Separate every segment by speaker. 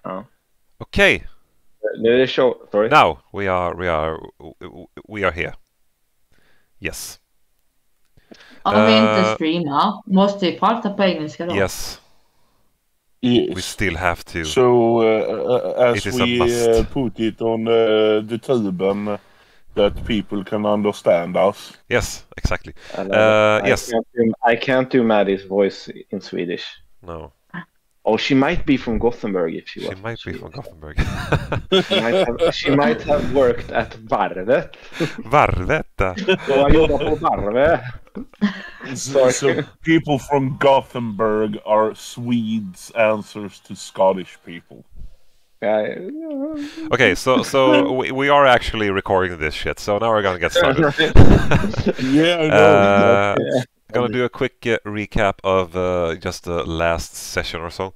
Speaker 1: Oh.
Speaker 2: Okay.
Speaker 1: Sorry.
Speaker 2: Now we are here. Yes.
Speaker 3: Om vi inte streamar måste vi prata på engelska då.
Speaker 2: Yes.
Speaker 4: Yes.
Speaker 2: We still have to.
Speaker 4: So, as
Speaker 2: It is a
Speaker 4: we
Speaker 2: must.
Speaker 4: put it on the tuben, that people can understand us.
Speaker 2: Yes, exactly. Yes.
Speaker 1: I can't do Maddie's voice in Swedish.
Speaker 2: No.
Speaker 1: Oh, she might be from Gothenburg if she was.
Speaker 2: She might be from Gothenburg.
Speaker 1: She might have worked at Varvet.
Speaker 2: Varvet.
Speaker 1: Jag jobbar på Varvet.
Speaker 4: So people from Gothenburg are Swedes' answers to Scottish people.
Speaker 2: Okay, so we are actually recording this shit, so now we're gonna get started.
Speaker 4: Yeah, I know.
Speaker 2: Gonna do a quick recap of just the last session or so,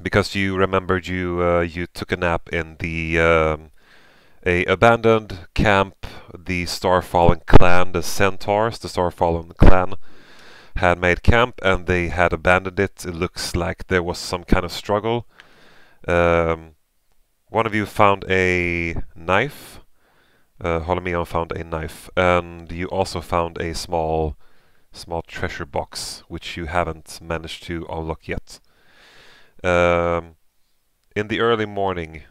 Speaker 2: because you remembered you took a nap in the a abandoned camp. The Starfallen clan, the Centaurs, the Starfallen clan, had made camp and they had abandoned it. It looks like there was some kind of struggle. One of you found a knife. Holimion found a knife, and you also found a small treasure box, which you haven't managed to unlock yet. In the early morning,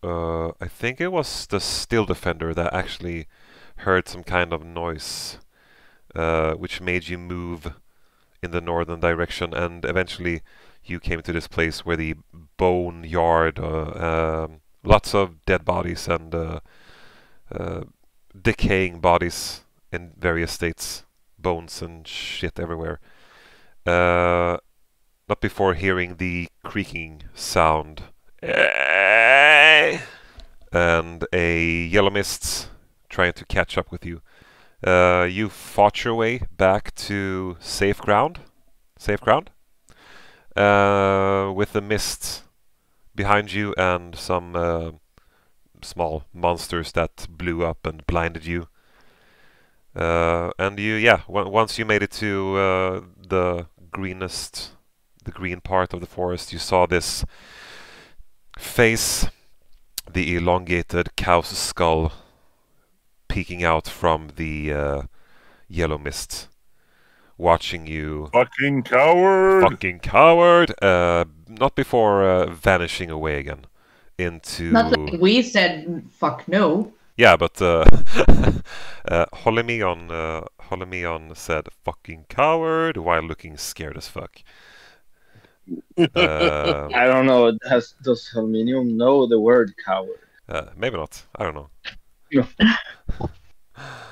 Speaker 2: I think it was the Still Defender that actually heard some kind of noise, which made you move in the northern direction, and eventually you came to this place where the bone yard, lots of dead bodies and decaying bodies in various states, bones and shit everywhere. Not before hearing the creaking sound and a yellow mist trying to catch up with you. You fought your way back to safe ground, with the mist behind you and some small monsters that blew up and blinded you. And once you made it to the green part of the forest, you saw this face, the elongated cow's skull, peeking out from the yellow mist, watching you.
Speaker 4: Fucking coward!
Speaker 2: Fucking coward! Not before vanishing away again into.
Speaker 3: Not like we said fuck no.
Speaker 2: Yeah, but Holimion said "fucking coward" while looking scared as fuck.
Speaker 1: I don't know. Does Holimion know the word coward?
Speaker 2: Maybe not. I don't know.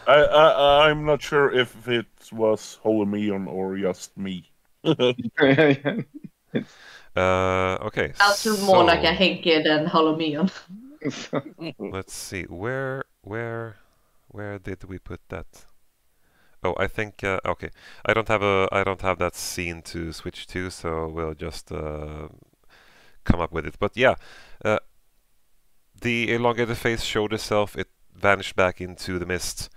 Speaker 4: I'm not sure if it was Holimion or just me.
Speaker 2: Okay.
Speaker 3: Also more like a Henke than Holimion.
Speaker 2: Let's see. Where did we put that? Oh, I think okay. I don't have that scene to switch to, so we'll just come up with it. But yeah, the elongated face showed itself. It vanished back into the mist.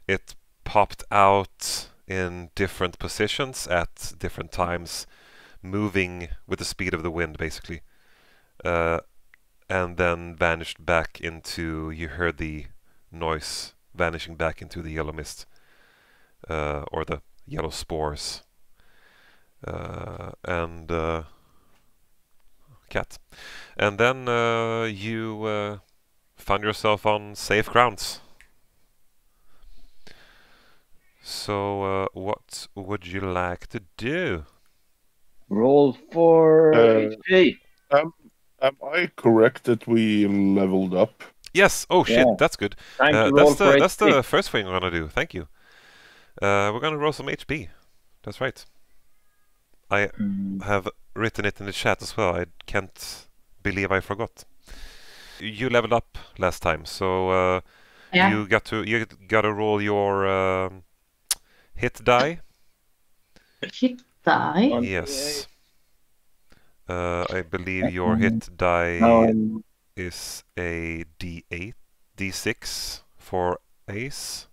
Speaker 2: It popped out in different positions at different times, moving with the speed of the wind, basically. And then vanished back into. You heard the noise vanishing back into the yellow mist. Or the yellow spores, and cat. And then you found yourself on safe grounds. So what would you like to do?
Speaker 1: Roll for HP.
Speaker 4: Am I correct that we leveled up?
Speaker 2: Yes. Oh shit,
Speaker 1: Yeah.
Speaker 2: that's good.
Speaker 1: Time to roll for
Speaker 2: That's
Speaker 1: HP.
Speaker 2: the first thing we're gonna do. Thank you. We're gonna roll some HP. That's right. I have written it in the chat as well. I can't believe I forgot. You leveled up last time, so
Speaker 3: Yeah.
Speaker 2: you got to roll your hit die.
Speaker 3: Hit die.
Speaker 2: Yes. I believe your hit die is a D8, D6 for Ace.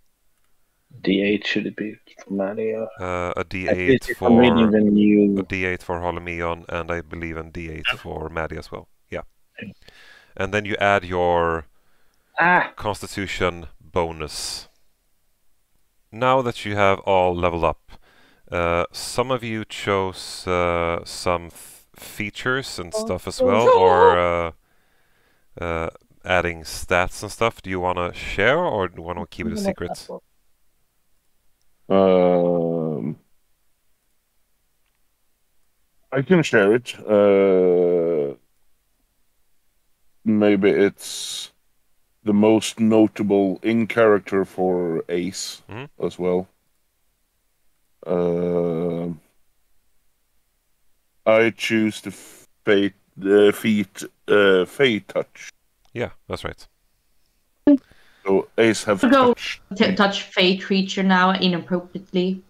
Speaker 1: D8 should it be for Maddie?
Speaker 2: A
Speaker 1: At
Speaker 2: D8
Speaker 1: least if I'm reading
Speaker 2: for
Speaker 1: the new.
Speaker 2: a D8 for Holimion, and I believe a D8 for Maddie as well. Yeah. And then you add your
Speaker 1: Ah,
Speaker 2: Constitution bonus. Now that you have all leveled up, some of you chose some features and stuff as well, or adding stats and stuff. Do you want to share, or do you want to keep it a secret?
Speaker 4: I can share it. Maybe it's the most notable in character for Ace as well. I choose the Fate touch.
Speaker 2: Yeah, that's right.
Speaker 4: So Ace have
Speaker 3: Go
Speaker 4: touched.
Speaker 3: touch Fate creature now inappropriately.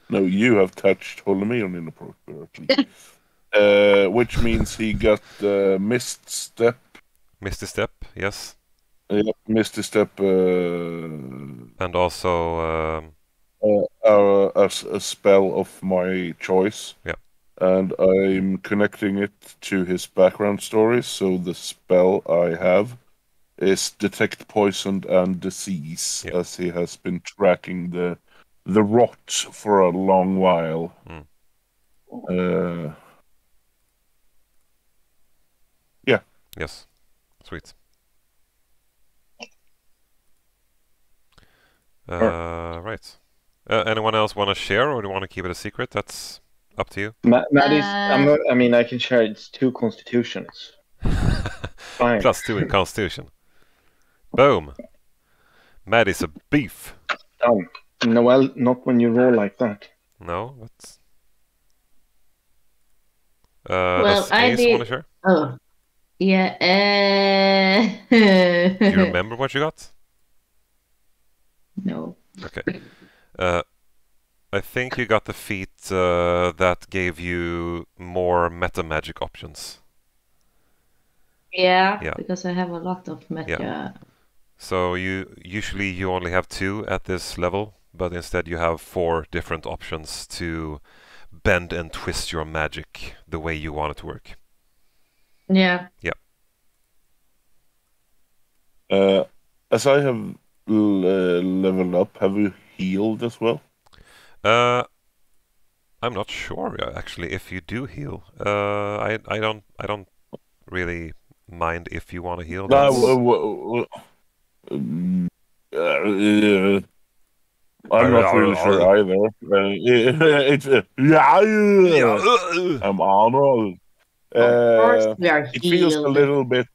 Speaker 4: No, you have touched Holimion inappropriately. Which means he got Mist Step.
Speaker 2: Misty Step, yes.
Speaker 4: Misty Step.
Speaker 2: And also...
Speaker 4: a spell of my choice.
Speaker 2: Yeah.
Speaker 4: And I'm connecting it to his background story, so the spell I have is Detect Poison and Disease, as he has been tracking the rot for a long while. Yeah.
Speaker 2: Yes. Sweet. Right. Anyone else want to share, or do you want to keep it a secret? That's up to you.
Speaker 1: Maddie's. I mean, I can share. It's 2 constitutions. Fine.
Speaker 2: +2 in Constitution. Boom. Maddie's a beef.
Speaker 1: Done. No, well, not when you roll like that.
Speaker 2: No, that's...
Speaker 3: Well,
Speaker 2: does Ace want to share?
Speaker 3: Oh, yeah.
Speaker 2: Do you remember what you got?
Speaker 3: No.
Speaker 2: Okay. I think you got the feat that gave you more meta magic options.
Speaker 3: Yeah, because I have a lot of meta.
Speaker 2: Yeah. So usually you only have 2 at this level, but instead you have 4 different options to bend and twist your magic the way you want it to work.
Speaker 3: Yeah.
Speaker 2: Yeah.
Speaker 4: As I have leveled up, have you healed as well?
Speaker 2: I'm not sure actually if you do heal. I don't really mind if you want to heal.
Speaker 4: I'm not really sure either. I'm Arnold.
Speaker 3: Of course we are
Speaker 4: It feels a
Speaker 3: healed.
Speaker 4: little bit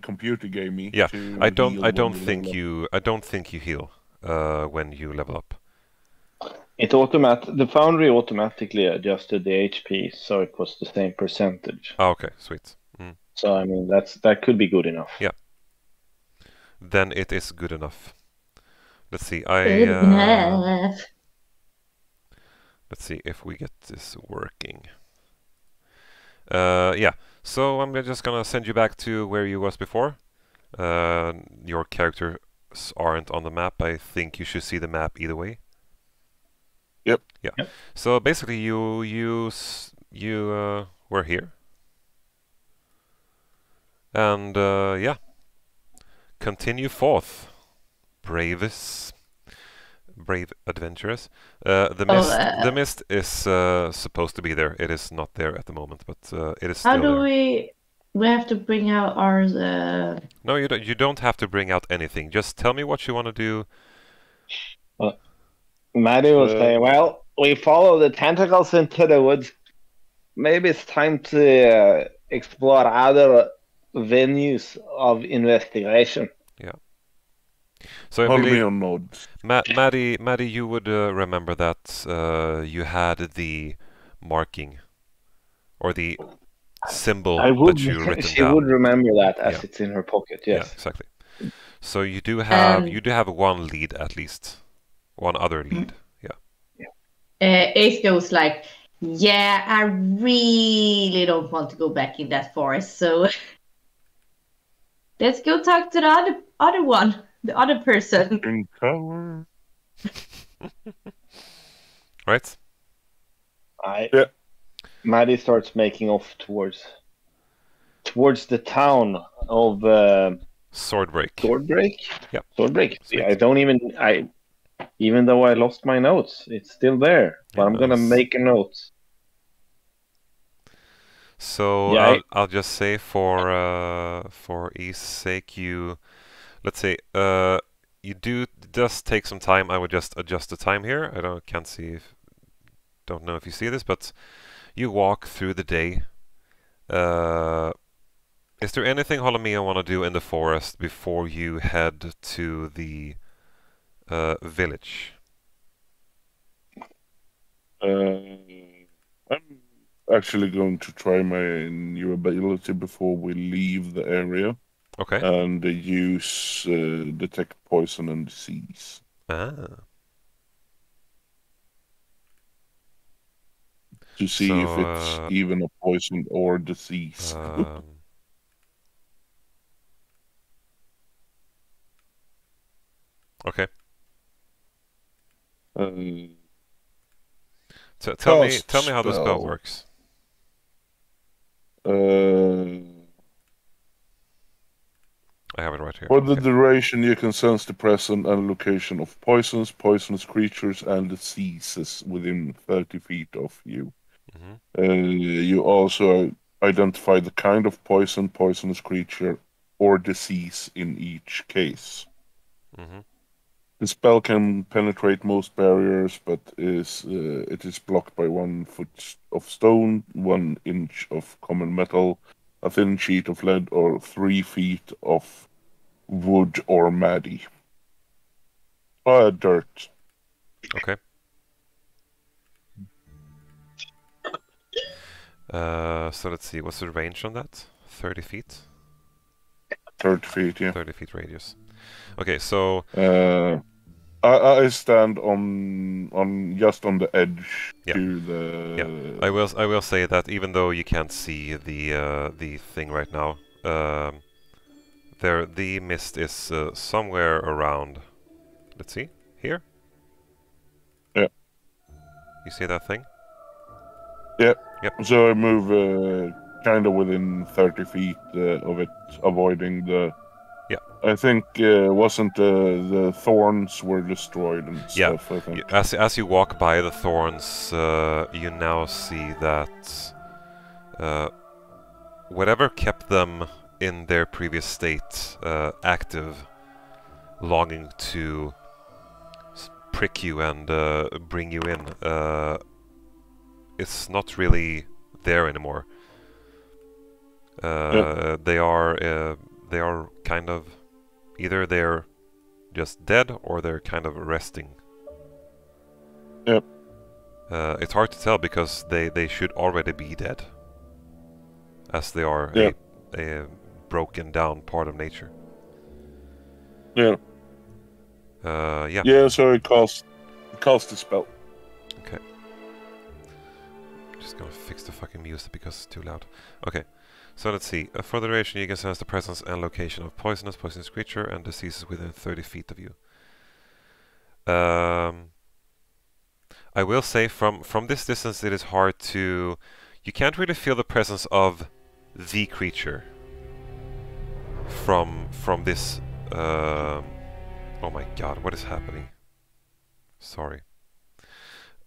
Speaker 4: computer gamey.
Speaker 2: Yeah, I don't think
Speaker 4: you.
Speaker 2: I don't think you heal when you level up.
Speaker 1: The Foundry automatically adjusted the HP, so it was the same percentage.
Speaker 2: Oh, okay, sweet.
Speaker 1: So I mean, that could be good enough.
Speaker 2: Yeah. Then it is good enough. Let's see. Let's see if we get this working. Yeah. So I'm just gonna send you back to where you was before. Your characters aren't on the map. I think you should see the map either way.
Speaker 4: Yep.
Speaker 2: Yeah. Yep. So basically, you were here, and yeah. Continue forth, brave adventurers. The mist is supposed to be there. It is not there at the moment, but it is still there.
Speaker 3: How do we have to bring out our...
Speaker 2: No, you don't have to bring out anything. Just tell me what you want to do.
Speaker 1: Maddie will say, well, we follow the tentacles into the woods. Maybe it's time to explore other venues of investigation.
Speaker 2: Yeah. So I believe, Maddie, you would remember that you had the marking or the symbol that you written
Speaker 1: she
Speaker 2: down.
Speaker 1: Would remember that as it's in her pocket. Yes.
Speaker 2: Yeah, exactly. So you do have one lead at least, one other lead. Yeah.
Speaker 3: Ace goes like, yeah, I really don't want to go back in that forest, so let's go talk to the other one, the other person.
Speaker 4: In cover.
Speaker 2: Right?
Speaker 1: Maddie starts making off towards towards the town of
Speaker 2: Swordbreak.
Speaker 1: Swordbreak.
Speaker 2: Yep.
Speaker 1: Swordbreak.
Speaker 2: Sweet.
Speaker 1: I don't even. Even though I lost my notes, it's still there. But I'm gonna
Speaker 2: Yes.
Speaker 1: make a note.
Speaker 2: So
Speaker 1: Yeah,
Speaker 2: I'll just say for Ace's sake, let's say you does take some time. I would just adjust the time here. Don't know if you see this, but you walk through the day. Is there anything Holimion want to do in the forest before you head to the village?
Speaker 4: I'm actually going to try my new ability before we leave the area.
Speaker 2: Okay.
Speaker 4: And use detect poison and disease.
Speaker 2: Ah.
Speaker 4: To see if it's even a poison or disease.
Speaker 2: Okay.
Speaker 4: Tell
Speaker 2: me how the spell works. I have it right here.
Speaker 4: For the duration, you can sense the presence and location of poisons, poisonous creatures, and diseases within 30 feet of you. You also identify the kind of poison, poisonous creature, or disease in each case. The spell can penetrate most barriers, but it is blocked by 1 foot of stone, 1 inch of common metal, a thin sheet of lead, or 3 feet of wood or Maddie. Dirt.
Speaker 2: Okay. So let's see, what's the range on that? 30 feet?
Speaker 4: 30 feet, yeah.
Speaker 2: 30 feet radius. Okay, so
Speaker 4: I stand on just on the edge to the.
Speaker 2: Yeah, I will say that even though you can't see the thing right now, the mist is somewhere around. Let's see here.
Speaker 4: Yeah.
Speaker 2: You see that thing?
Speaker 4: Yep.
Speaker 2: Yep.
Speaker 4: So I move kind of within 30 feet of it, avoiding the.
Speaker 2: Yeah.
Speaker 4: I think wasn't the thorns were destroyed and stuff. I think.
Speaker 2: As you walk by the thorns, you now see that whatever kept them in their previous state active, longing to prick you and bring you in, it's not really there anymore. They are kind of either they're just dead or they're kind of resting.
Speaker 4: Yep.
Speaker 2: It's hard to tell because they should already be dead, as they are a broken down part of nature.
Speaker 4: Yeah.
Speaker 2: Yeah.
Speaker 4: Yeah, so I cast the spell.
Speaker 2: Okay. Just gonna fix the fucking music because it's too loud. Okay. So let's see. For the duration, you can sense the presence and location of poisonous creature and diseases within 30 feet of you. I will say from this distance, it is hard to. You can't really feel the presence of the creature from this. Oh my god, what is happening? Sorry.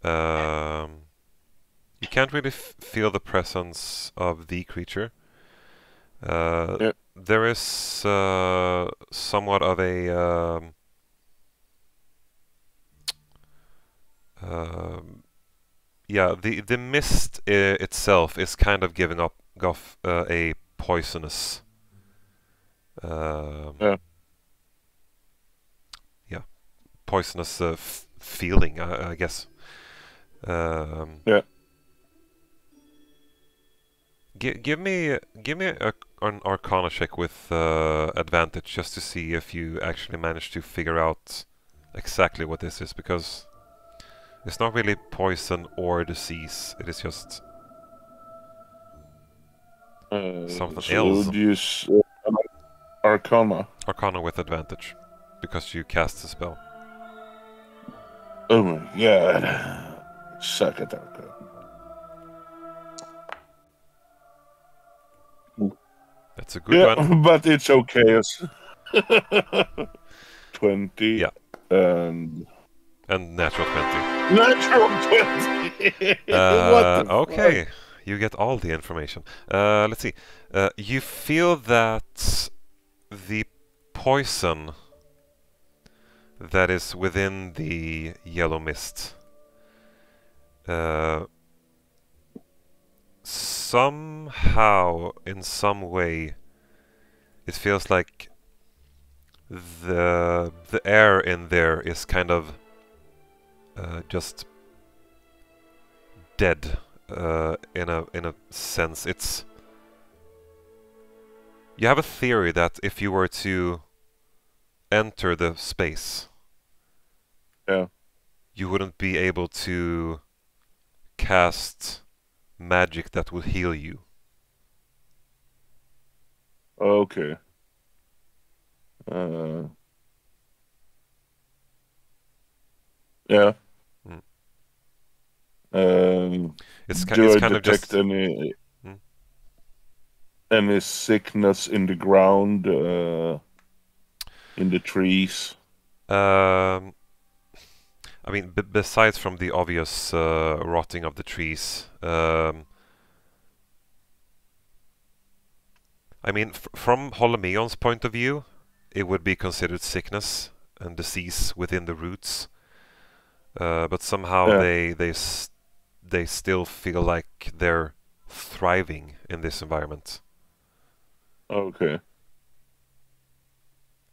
Speaker 2: You can't really feel the presence of the creature. There is somewhat of a the mist itself is kind of giving off a poisonous poisonous feeling, I guess. Give me an Arcana check with advantage, just to see if you actually manage to figure out exactly what this is, because it's not really poison or disease. It is just something else.
Speaker 4: Would use Arcana.
Speaker 2: Arcana with advantage, because you cast the spell.
Speaker 4: Oh my god. Suck at Arcana.
Speaker 2: That's a good one.
Speaker 4: but it's okay. 20.
Speaker 2: Yeah.
Speaker 4: And
Speaker 2: natural 20.
Speaker 4: Natural 20!
Speaker 2: Okay, you get all the information. Let's see. You feel that the poison that is within the yellow mist somehow, in some way, it feels like the air in there is kind of just dead in a sense. It's, you have a theory that if you were to enter the space, you wouldn't be able to cast magic that would heal you.
Speaker 4: Okay. Yeah.
Speaker 2: It's
Speaker 4: do I
Speaker 2: kind of
Speaker 4: detect
Speaker 2: just
Speaker 4: any sickness in the ground, in the trees?
Speaker 2: I mean, besides from the obvious rotting of the trees, I mean, from Holimion's point of view, it would be considered sickness and disease within the roots. But somehow they still feel like they're thriving in this environment.
Speaker 4: Okay.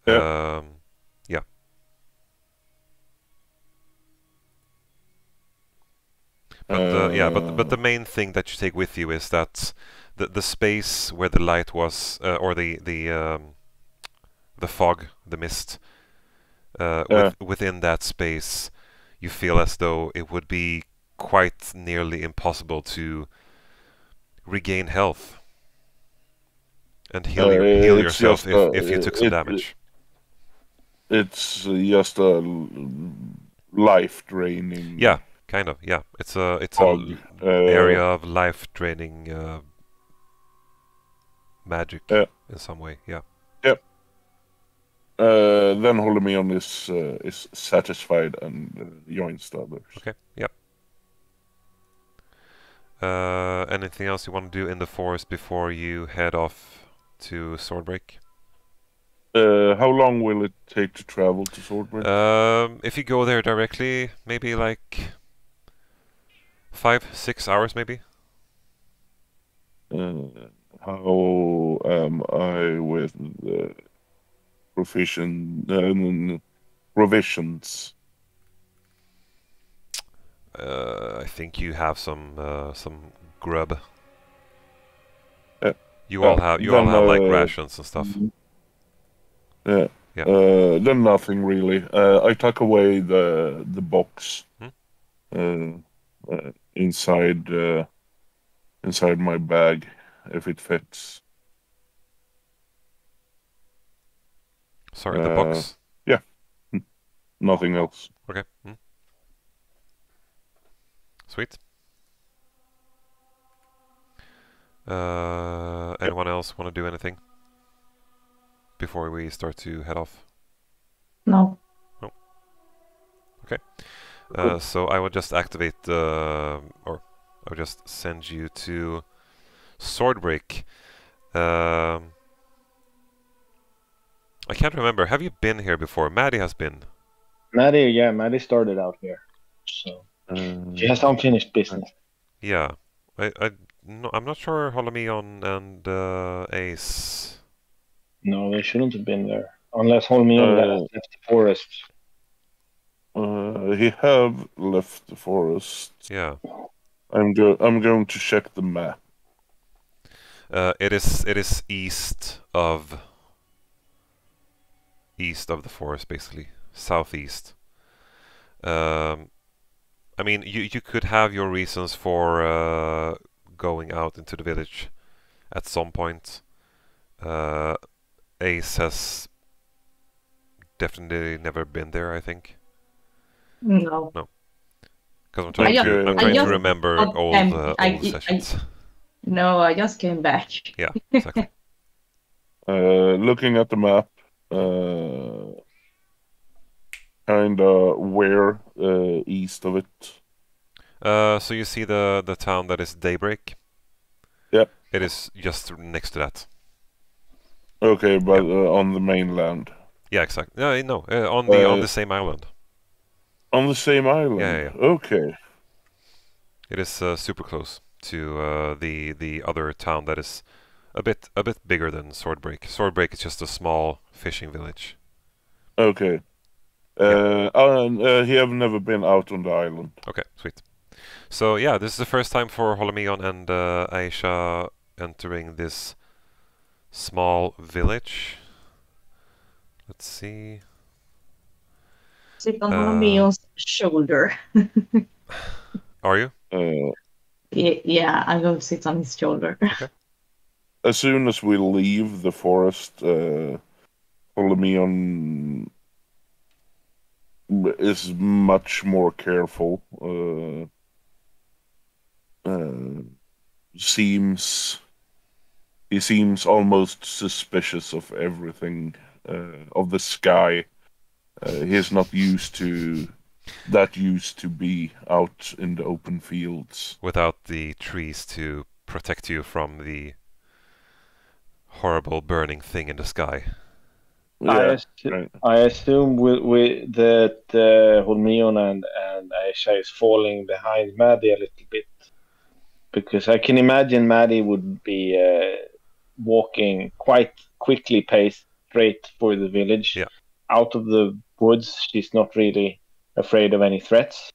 Speaker 2: Yeah. But the main thing that you take with you is that the space where the light was, or the fog, the mist, within that space, you feel as though it would be quite nearly impossible to regain health and heal yourself if you took some damage.
Speaker 4: It's just a life draining.
Speaker 2: Yeah, kind of. Yeah, it's
Speaker 4: fog.
Speaker 2: Area of life draining magic in some way. Yeah.
Speaker 4: Yep. Then Holimion is satisfied and joins the others.
Speaker 2: Okay. Yep. Anything else you want to do in the forest before you head off to Swordbreak?
Speaker 4: How long will it take to travel to Swordbreak?
Speaker 2: If you go there directly, maybe like 5-6 hours, maybe.
Speaker 4: How am I with provisions?
Speaker 2: I think you have some grub. You all have like rations and stuff.
Speaker 4: Yeah. Then nothing really. I tuck away the box inside my bag if it fits.
Speaker 2: Sorry, the box.
Speaker 4: Yeah. Nothing else.
Speaker 2: Okay. Sweet. Anyone else want to do anything before we start to head off?
Speaker 3: No.
Speaker 2: No. Okay. So I will just activate or I'll just send you to Swordbreak. I can't remember. Have you been here before? Maddie has been.
Speaker 1: Maddie started out here, so she has unfinished business.
Speaker 2: Yeah, I'm not sure Holimion and Ace.
Speaker 1: No, they shouldn't have been there unless Holimion left the forest.
Speaker 4: He have left the forest.
Speaker 2: Yeah.
Speaker 4: I'm going to check the map.
Speaker 2: It is east of the forest, basically southeast. I mean, you could have your reasons for going out into the village at some point. Ace has definitely never been there, I think.
Speaker 3: No.
Speaker 2: Because I'm trying to remember old sessions.
Speaker 3: No, I just came back.
Speaker 2: Yeah, exactly.
Speaker 4: Looking at the map, kinda where east of it.
Speaker 2: So you see the town that is Daybreak?
Speaker 4: Yep.
Speaker 2: It is just next to that.
Speaker 4: Okay, but on the mainland.
Speaker 2: Yeah, exactly. No, on the same island.
Speaker 4: On the same island.
Speaker 2: Yeah.
Speaker 4: Okay.
Speaker 2: It is super close to the other town that is a bit bigger than Swordbreak. Swordbreak is just a small fishing village.
Speaker 4: Okay. He have never been out on the island.
Speaker 2: Okay, sweet. So yeah, this is the first time for Holimion and Aisha entering this small village. Let's see.
Speaker 3: Sit on Holimions shoulder.
Speaker 2: Are you?
Speaker 3: Yeah, I'm going to sit on his shoulder.
Speaker 2: Okay.
Speaker 4: As soon as we leave the forest, Holimion is much more careful. He seems almost suspicious of everything, of the sky. He is not used to be out in the open fields
Speaker 2: without the trees to protect you from the horrible burning thing in the sky.
Speaker 4: Yeah,
Speaker 1: I assume that Holimion and Aisha is falling behind Maddie a little bit, because I can imagine Maddie would be walking quite quickly, paced straight for the village.
Speaker 2: Yeah.
Speaker 1: Out of the woods, she's not really afraid of any threats,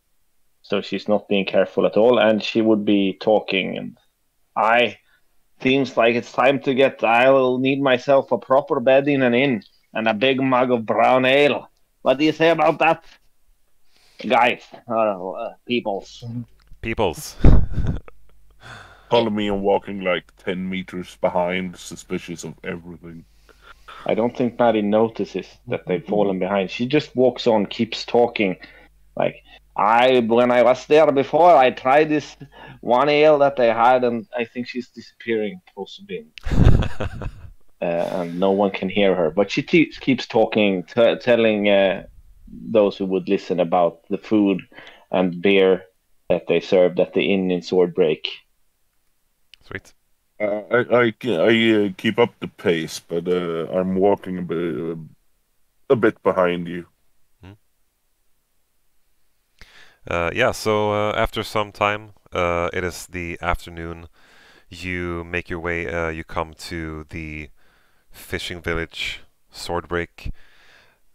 Speaker 1: so she's not being careful at all, and she would be talking. And seems like it's time to I'll need myself a proper bed in an inn and a big mug of brown ale. What do you say about that, guys? Peoples.
Speaker 4: Holimion walking like 10 meters behind, suspicious of everything.
Speaker 1: I don't think Maddie notices that they've fallen behind. She just walks on, keeps talking. Like, when I was there before, I tried this one ale that they had, and I think she's disappearing possibly. And no one can hear her. But she keeps talking, telling those who would listen about the food and beer that they served at the inn in Swordbreak.
Speaker 2: Sweet.
Speaker 4: I keep up the pace, but I'm walking a bit behind you.
Speaker 2: So after some time, it is the afternoon. You make your way. You come to the fishing village, Swordbreak.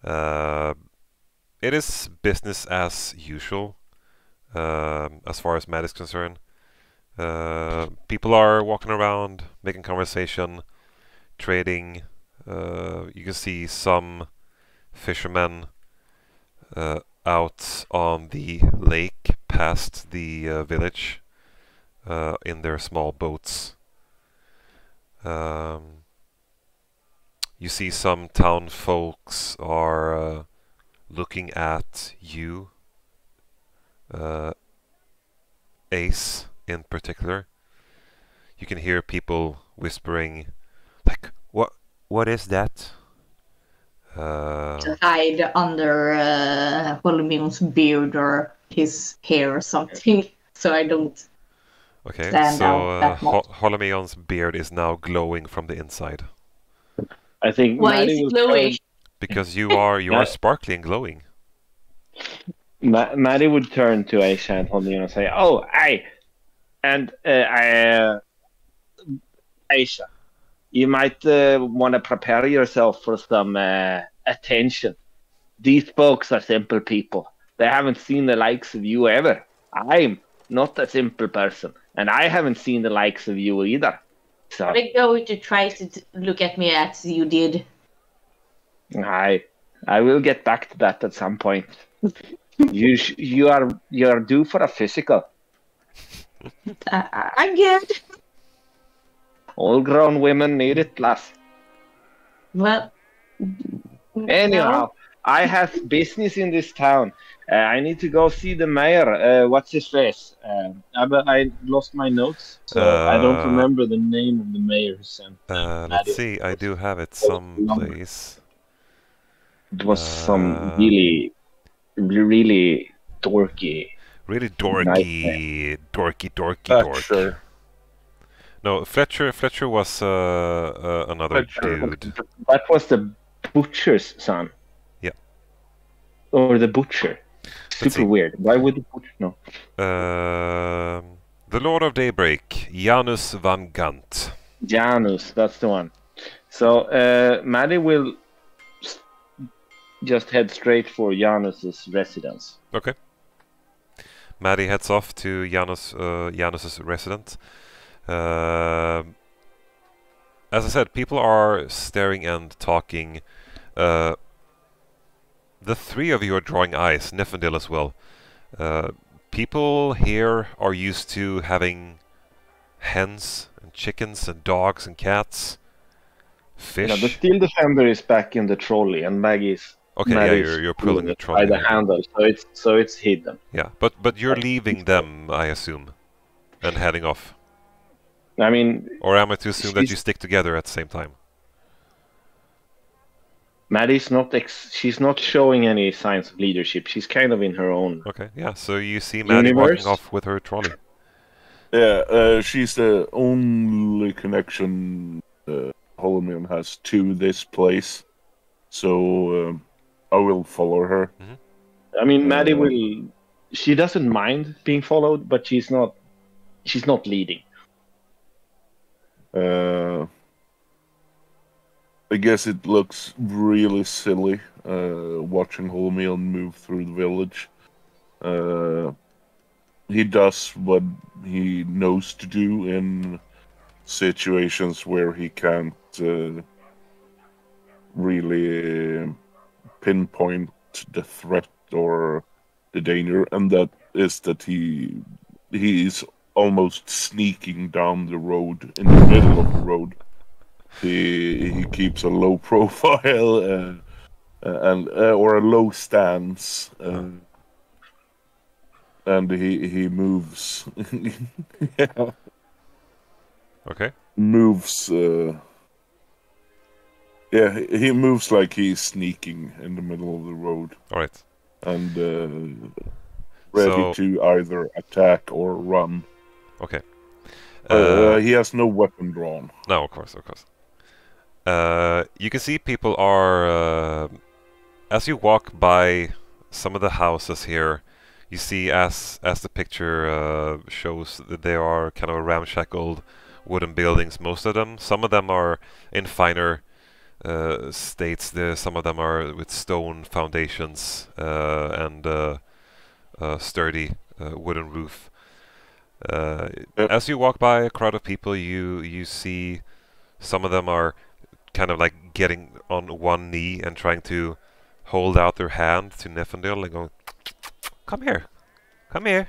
Speaker 2: It is business as usual, as far as Matt is concerned. People are walking around, making conversation, trading. You can see some fishermen out on the lake past the village in their small boats. You see some town folks are looking at you, Ace in particular. You can hear people whispering, like, what is that?
Speaker 3: To hide under Holimion's beard or his hair or something, so I don't stand out that much.
Speaker 2: Holimion's beard is now glowing from the inside.
Speaker 1: I think.
Speaker 3: Why is it glowing?
Speaker 2: Because you are sparkly and glowing.
Speaker 1: Maddie would turn to Aisha and Holimion and say, "Oh, Aisha, you might want to prepare yourself for some attention. These folks are simple people. They haven't seen the likes of you ever. I'm not a simple person, and I haven't seen the likes of you either. So
Speaker 3: are they going to try to look at me as you did?
Speaker 1: I will get back to that at some point. You're due for a physical.
Speaker 3: I get.
Speaker 1: All grown women need it, lass.
Speaker 3: Well,
Speaker 1: anyhow, I have business in this town. I need to go see the mayor. What's his face? I lost my notes, so I don't remember the name of the mayor who sent
Speaker 2: let's see, I do have it someplace.
Speaker 1: It was some really dorky.
Speaker 2: Really dorky.
Speaker 4: Fletcher.
Speaker 2: No, Fletcher was another dude.
Speaker 1: That was the butcher's son.
Speaker 2: Yeah.
Speaker 1: Or the butcher. Super weird. Why would the butcher know?
Speaker 2: The Lord of Daybreak, Janus van Gant.
Speaker 1: Janus, that's the one. So Maddie will just head straight for Janus's residence.
Speaker 2: Okay. Maddie heads off to Janus's residence. As I said, people are staring and talking. The three of you are drawing eyes, Niefindil as well. People here are used to having hens and chickens and dogs and cats, fish.
Speaker 1: Yeah, the Steel Defender is back in the trolley, and Maggie's.
Speaker 2: Okay, yeah, you're pulling the trolley
Speaker 1: by the handle, so it's hidden.
Speaker 2: Yeah, but you're leaving them, I assume, and heading off.
Speaker 1: I mean,
Speaker 2: or am I to assume that you stick together at the same time?
Speaker 1: Maddie's not. She's not showing any signs of leadership. She's kind of in her own.
Speaker 2: Okay, yeah. So you see Maddie walking off with her trolley.
Speaker 4: Yeah, she's the only connection Holimion has to this place, so I will follow her.
Speaker 1: I mean, Maddie will. She doesn't mind being followed, but she's not. She's not leading.
Speaker 4: I guess it looks really silly watching Holimion move through the village. He does what he knows to do in situations where he can't really pinpoint the threat or the danger, and that is that he is almost sneaking down the road in the middle of the road. He keeps a low profile and or a low stance, and he moves. Yeah.
Speaker 2: Okay.
Speaker 4: Moves. Yeah, he moves like he's sneaking in the middle of the road.
Speaker 2: All right.
Speaker 4: And ready to either attack or run.
Speaker 2: Okay.
Speaker 4: He has no weapon drawn.
Speaker 2: No, of course. You can see people are... as you walk by some of the houses here, you see as the picture shows that they are kind of ramshackled wooden buildings, most of them. Some of them are in finer states. Some of them are with stone foundations and sturdy wooden roof. As you walk by a crowd of people, you see some of them are kind of like getting on one knee and trying to hold out their hand to Niefindil and going, "Come here, come here."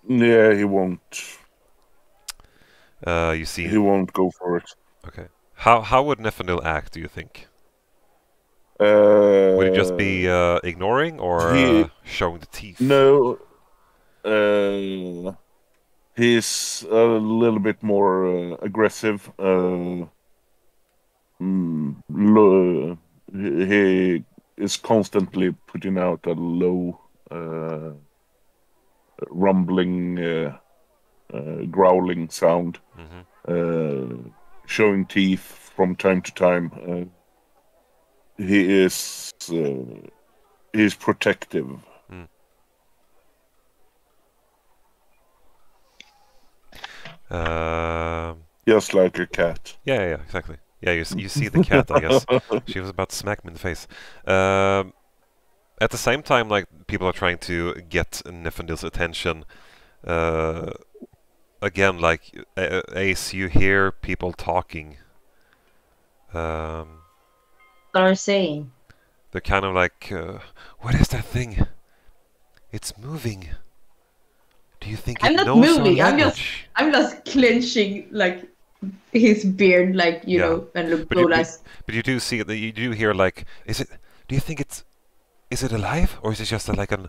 Speaker 4: Yeah, he won't.
Speaker 2: You see,
Speaker 4: he won't go for it.
Speaker 2: Okay. How would Niefindil act, do you think? Would he just be ignoring or showing the teeth?
Speaker 4: No. He's a little bit more aggressive. He is constantly putting out a low, rumbling, growling sound, showing teeth from time to time. He is protective. Just like a cat.
Speaker 2: Yeah, exactly. Yeah, you see the cat, I guess. She was about to smack me in the face. At the same time, like, people are trying to get Niefindil's attention. Again, like, Ace, you hear people talking.
Speaker 3: What are they saying?
Speaker 2: They're kind of like, what is that thing? It's moving. Do you think it knows
Speaker 3: moving.
Speaker 2: our language?
Speaker 3: I'm just clenching like his beard, like you know, and look
Speaker 2: but you do see that you do hear like, is it? Do you think it's Is it alive, or is it just like an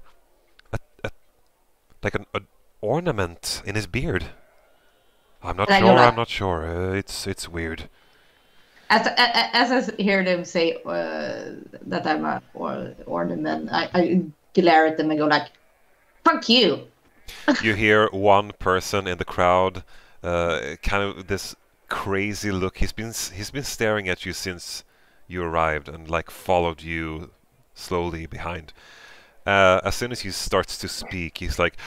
Speaker 2: ornament in his beard? I'm not sure. I'm not sure. It's weird.
Speaker 3: As I hear them say that I'm a ornament, I glare at them and go like, "Fuck you!"
Speaker 2: You hear one person in the crowd, kind of this crazy look. He's been staring at you since you arrived and like followed you slowly behind. As soon as he starts to speak, he's like,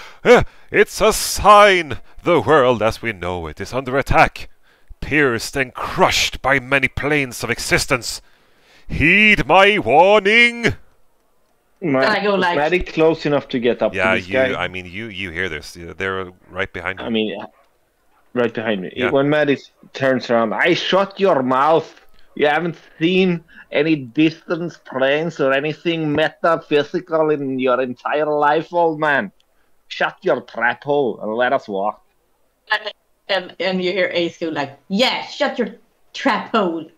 Speaker 2: "It's a sign! The world as we know it is under attack, pierced and crushed by many planes of existence. Heed my warning!"
Speaker 3: I go like,
Speaker 1: Maddie close enough to get up to this guy.
Speaker 2: I mean, you hear this. They're right behind you.
Speaker 1: I mean, right behind me.
Speaker 2: Yeah.
Speaker 1: When Maddie turns around, I shut your mouth. You haven't seen any distance planes or anything metaphysical in your entire life, old man. Shut your trap hole and let us walk.
Speaker 3: and you hear Ace go like, "Yeah, shut your trap hole."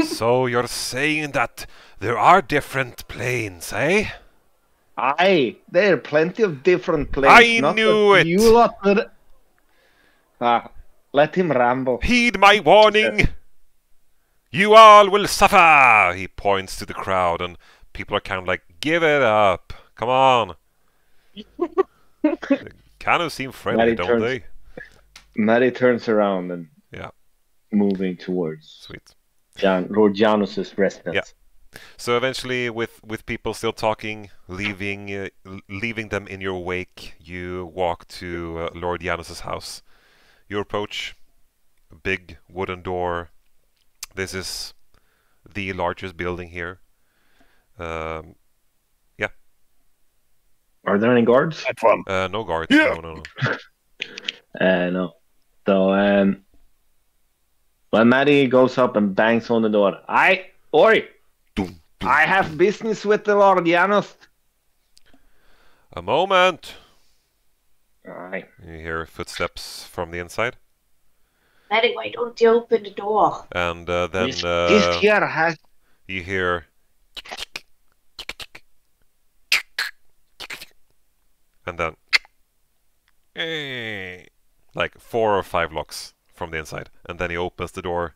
Speaker 2: So you're saying that there are different planes, eh?
Speaker 1: Aye, there are plenty of different planes.
Speaker 2: I knew it!
Speaker 1: You lot would... let him ramble.
Speaker 2: Heed my warning! You all will suffer! He points to the crowd, and people are kind of like, "Give it up! Come on!" They kind of seem friendly, don't they?
Speaker 1: Maddie turns around and moving towards
Speaker 2: Sweet.
Speaker 1: Lord Janus's residence.
Speaker 2: Yeah. So eventually, with people still talking, leaving them in your wake, you walk to Lord Janus's house. You approach a big wooden door. This is the largest building here. Yeah.
Speaker 1: Are there any guards?
Speaker 2: No guards.
Speaker 4: Yeah.
Speaker 2: No.
Speaker 1: No. So when Maddie goes up and bangs on the door, Oi! I have business with the Lord Janus.
Speaker 2: A moment.
Speaker 1: Aye.
Speaker 2: You hear footsteps from the inside.
Speaker 3: Maddie, why don't you open the door?
Speaker 2: And then
Speaker 1: This here has...
Speaker 2: you hear and then like 4 or 5 locks from the inside, and then he opens the door.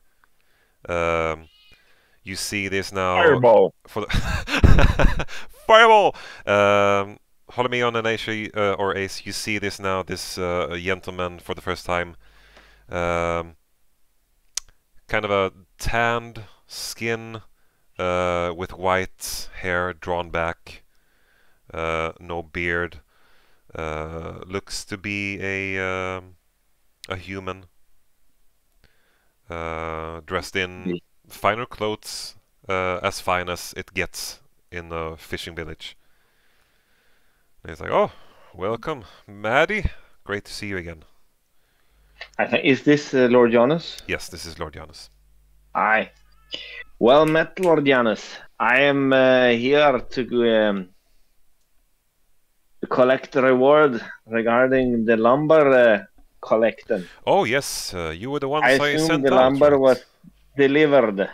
Speaker 2: You see this now.
Speaker 4: Fireball.
Speaker 2: For the Fireball. Holimion and Ace, or Ace, you see this now. This gentleman for the first time. Kind of a tanned skin with white hair drawn back, no beard. Looks to be a human, dressed in finer clothes, as fine as it gets in a fishing village. And he's like, "Oh, welcome, Maddie. Great to see you again."
Speaker 1: Is this Lord Janus?
Speaker 2: Yes, this is Lord Janus.
Speaker 1: Aye. Well met, Lord Janus. I am here to collect the reward regarding the lumber collecting.
Speaker 2: Oh yes, you were the ones
Speaker 1: I
Speaker 2: I
Speaker 1: assume
Speaker 2: sent
Speaker 1: the
Speaker 2: out,
Speaker 1: lumber
Speaker 2: right?
Speaker 1: was delivered.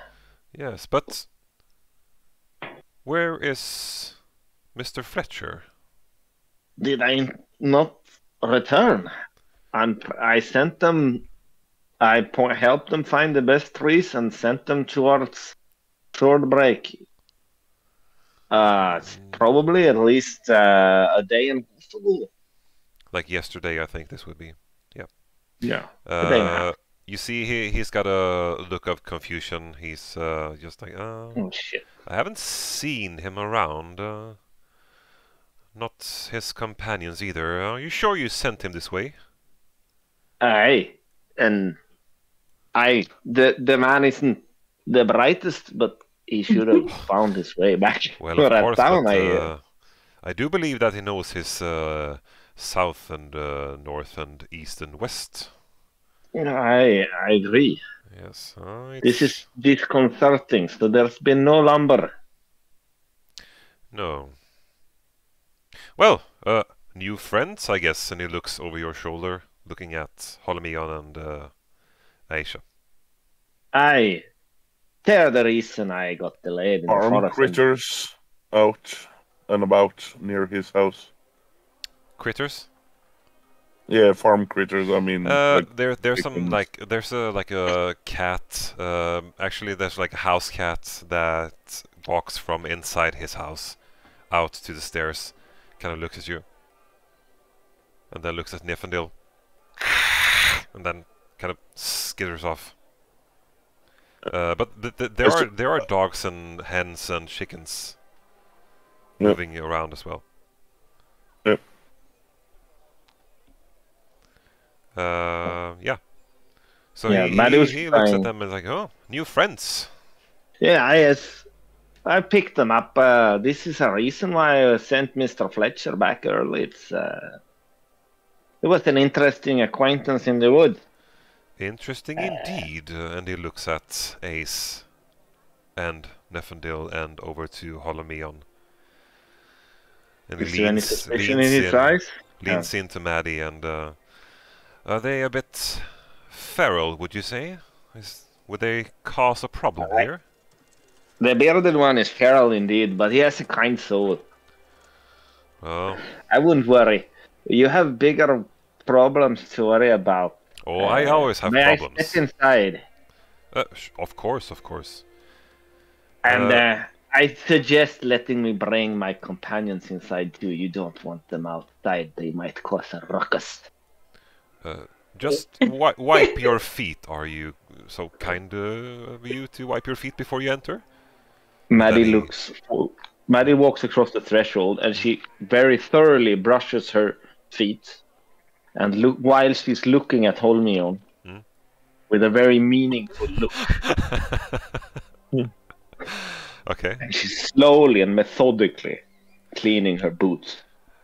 Speaker 2: Yes, but where is Mr. Fletcher?
Speaker 1: Did I not return? And I sent them. I helped them find the best trees and sent them towards Swordbreak. Probably at least a day and a half ago.
Speaker 2: Like yesterday, I think this would be.
Speaker 1: Yeah. A day and a half.
Speaker 2: You see, he's got a look of confusion. He's just like,
Speaker 1: Oh shit!
Speaker 2: I haven't seen him around. Not his companions either. Are you sure you sent him this way?
Speaker 1: Aye, and the man isn't the brightest, but he should have found his way back
Speaker 2: Well,
Speaker 1: to
Speaker 2: of
Speaker 1: that
Speaker 2: course,
Speaker 1: town.
Speaker 2: but I do believe that he knows his south and north and east and west.
Speaker 1: I agree.
Speaker 2: Yes.
Speaker 1: This is disconcerting. So there's been no lumber.
Speaker 2: No. Well, new friends, I guess. And he looks over your shoulder, looking at Holimion and Aisha.
Speaker 1: Aye. They're the reason I got delayed in the
Speaker 4: Armed
Speaker 1: forest.
Speaker 4: critters. out and about near his house?
Speaker 2: Critters?
Speaker 4: Yeah, farm critters. I mean, like
Speaker 2: there's some there's a cat. Actually, there's like a house cat that walks from inside his house out to the stairs, kind of looks at you, and then looks at Niefindil, and then kind of skitters off. But there are dogs and hens and chickens moving around as well.
Speaker 4: Yep.
Speaker 2: Yeah. So
Speaker 1: Maddie
Speaker 2: he looks at them and is like, oh, new friends.
Speaker 1: Yeah, I picked them up. This is a reason why I sent Mr. Fletcher back early. It was an interesting acquaintance in the wood.
Speaker 2: Interesting indeed. And he looks at Ace and Niefindil and over to Holimion. And
Speaker 1: Is there any suspicion in his eyes?
Speaker 2: Leans into Maddie and are they a bit feral, would you say? Would they cause a problem here?
Speaker 1: The bearded one is feral indeed, but he has a kind soul.
Speaker 2: Oh.
Speaker 1: I wouldn't worry. You have bigger problems to worry about.
Speaker 2: Oh, I always have problems.
Speaker 1: May I step inside?
Speaker 2: Of course.
Speaker 1: And I suggest letting me bring my companions inside too. You don't want them outside. They might cause a ruckus.
Speaker 2: Just wipe your feet. Are you so kind of you to wipe your feet before you enter?
Speaker 1: Maddie walks across the threshold and she very thoroughly brushes her feet. And while she's looking at Holimion with a very meaningful look.
Speaker 2: Okay.
Speaker 1: And she's slowly and methodically cleaning her boots.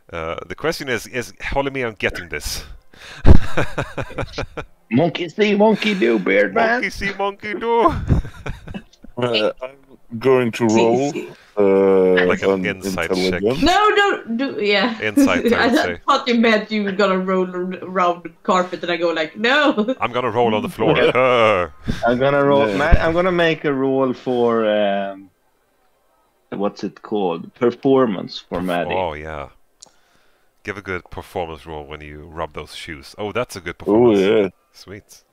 Speaker 2: The question is Holimion getting this?
Speaker 4: Monkey see, monkey do, beard man.
Speaker 2: Monkey see, monkey do.
Speaker 4: I'm going to roll
Speaker 2: like an insight check.
Speaker 3: No, yeah.
Speaker 2: Insight, I would say.
Speaker 3: I thought you meant you were gonna roll around the carpet, and I go like, no.
Speaker 2: I'm gonna roll on the floor.
Speaker 1: I'm gonna roll. I'm gonna make a roll for what's it called? Performance for Maddie.
Speaker 2: Oh yeah. Give a good performance roll when you rub those shoes. Oh, that's a good performance.
Speaker 4: Oh yeah.
Speaker 2: Sweet.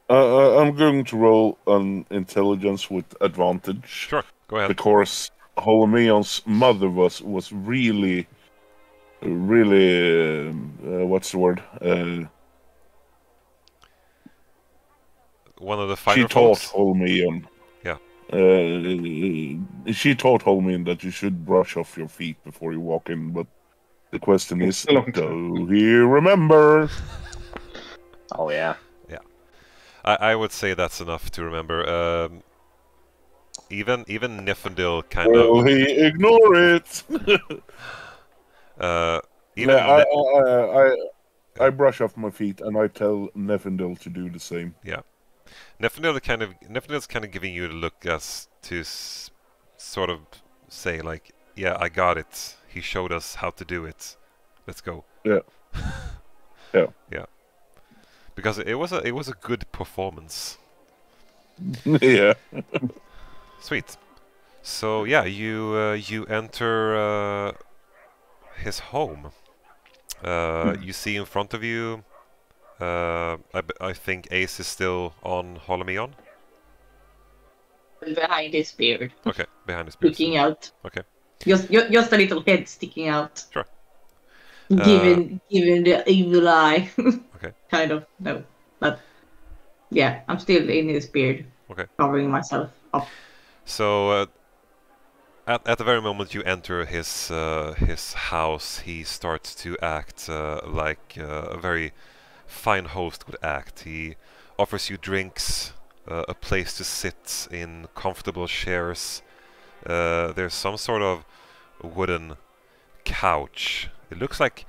Speaker 4: I'm going to roll an intelligence with advantage.
Speaker 2: Sure, go ahead.
Speaker 4: Because Holimion's mother was really, what's the word?
Speaker 2: One of the finer
Speaker 4: She taught
Speaker 2: folks?
Speaker 4: Holimion.
Speaker 2: Yeah.
Speaker 4: She taught Holimion that you should brush off your feet before you walk in, but the question is, do he remember?
Speaker 1: Oh yeah.
Speaker 2: I would say that's enough to remember. Even Niefindil kind of.
Speaker 4: Will he ignore it? I brush off my feet and I tell Niefindil to do the same.
Speaker 2: Yeah, Niefindil's kind of giving you the look as to sort of say like, yeah, I got it. He showed us how to do it. Let's go.
Speaker 4: Yeah. Yeah.
Speaker 2: Yeah. Because it was a good performance.
Speaker 4: Yeah.
Speaker 2: Sweet. So yeah, you enter his home. You see in front of you. I think Ace is still on Holimion.
Speaker 3: Behind his beard.
Speaker 2: Okay, behind his beard.
Speaker 3: Sticking out.
Speaker 2: Okay.
Speaker 3: Just a little head sticking out.
Speaker 2: Sure.
Speaker 3: Given the evil eye.
Speaker 2: Okay.
Speaker 3: Kind of, no. But yeah, I'm still in his beard.
Speaker 2: Okay.
Speaker 3: Covering myself up.
Speaker 2: So at the very moment you enter his house, he starts to act like a very fine host would act. He offers you drinks, a place to sit in comfortable chairs. There's some sort of wooden couch. It looks like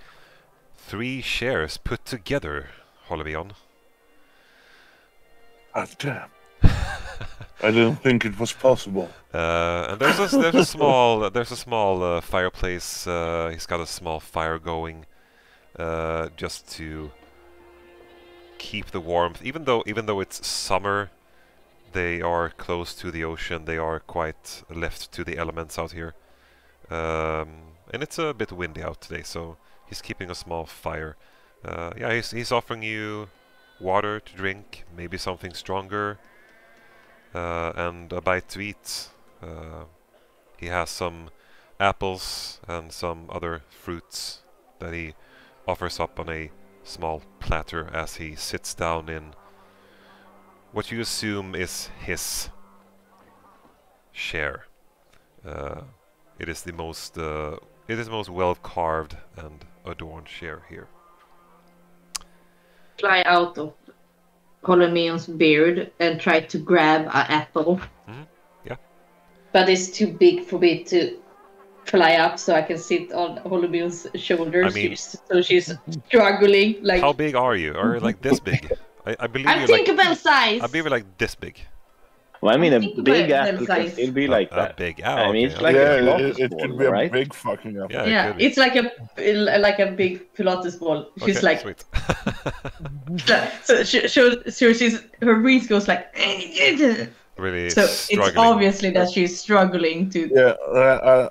Speaker 2: 3 chairs put together, Holimion.
Speaker 4: God damn. I didn't think it was possible.
Speaker 2: And there's a small fireplace. He's got a small fire going, just to keep the warmth. Even though it's summer, They are close to the ocean. They are quite left to the elements out here. And it's a bit windy out today, so he's keeping a small fire. Yeah, he's offering you water to drink, maybe something stronger, and a bite to eat. He has some apples and some other fruits that he offers up on a small platter as he sits down in what you assume is his chair. It is the most well carved and adorned chair here.
Speaker 3: Fly out of Holimion's beard and try to grab an apple.
Speaker 2: Yeah.
Speaker 3: But it's too big for me to fly up, so I can sit on Holimion's shoulders.
Speaker 2: I mean,
Speaker 3: so she's struggling. Like,
Speaker 2: how big are you? Are you like this big? I believe
Speaker 3: I'm
Speaker 2: you're
Speaker 3: Tinkerbell size.
Speaker 2: I believe you're like this big.
Speaker 1: Well, I mean, a
Speaker 3: Tinkerbell
Speaker 1: big apple can
Speaker 3: size.
Speaker 1: still be like
Speaker 2: A
Speaker 1: that.
Speaker 2: big
Speaker 1: I mean, it's
Speaker 2: okay.
Speaker 1: like a
Speaker 4: Yeah,
Speaker 1: Pilates
Speaker 4: it
Speaker 1: ball,
Speaker 4: could be
Speaker 1: right?
Speaker 4: a big fucking apple.
Speaker 2: Yeah, it
Speaker 3: Yeah,
Speaker 2: could be.
Speaker 3: it's like a big Pilates ball. She's
Speaker 2: Okay,
Speaker 3: like,
Speaker 2: sweet.
Speaker 3: so she's her breath goes like.
Speaker 2: Really
Speaker 3: So
Speaker 2: struggling.
Speaker 3: it's obviously that she's struggling to.
Speaker 4: Yeah,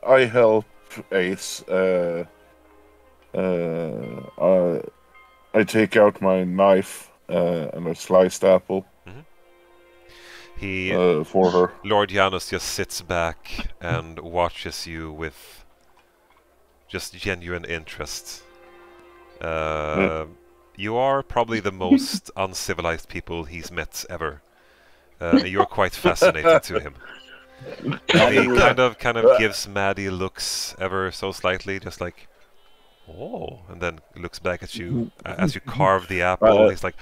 Speaker 4: I help Ace. I take out my knife and a sliced apple
Speaker 2: He,
Speaker 4: for her.
Speaker 2: Lord Janus just sits back and watches you with just genuine interest. You are probably the most uncivilized people he's met ever. You're quite fascinated to him. He kind of gives Maddie looks ever so slightly, just like, oh, and then looks back at you as you carve the apple. He's like,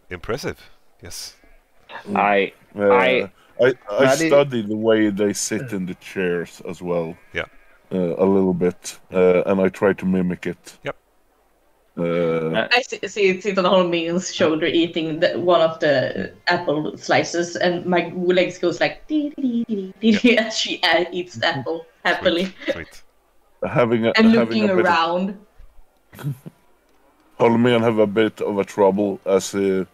Speaker 2: impressive. Yes.
Speaker 1: I
Speaker 4: study the way they sit in the chairs as well.
Speaker 2: Yeah.
Speaker 4: A little bit, and I try to mimic it.
Speaker 2: Yep.
Speaker 3: I see it sit on Holmion's shoulder eating one of the apple slices, and my legs goes like dee, dee, dee, dee, dee, as she eats the apple happily.
Speaker 2: Sweet.
Speaker 3: And looking around.
Speaker 4: Holimion have a bit of a trouble as he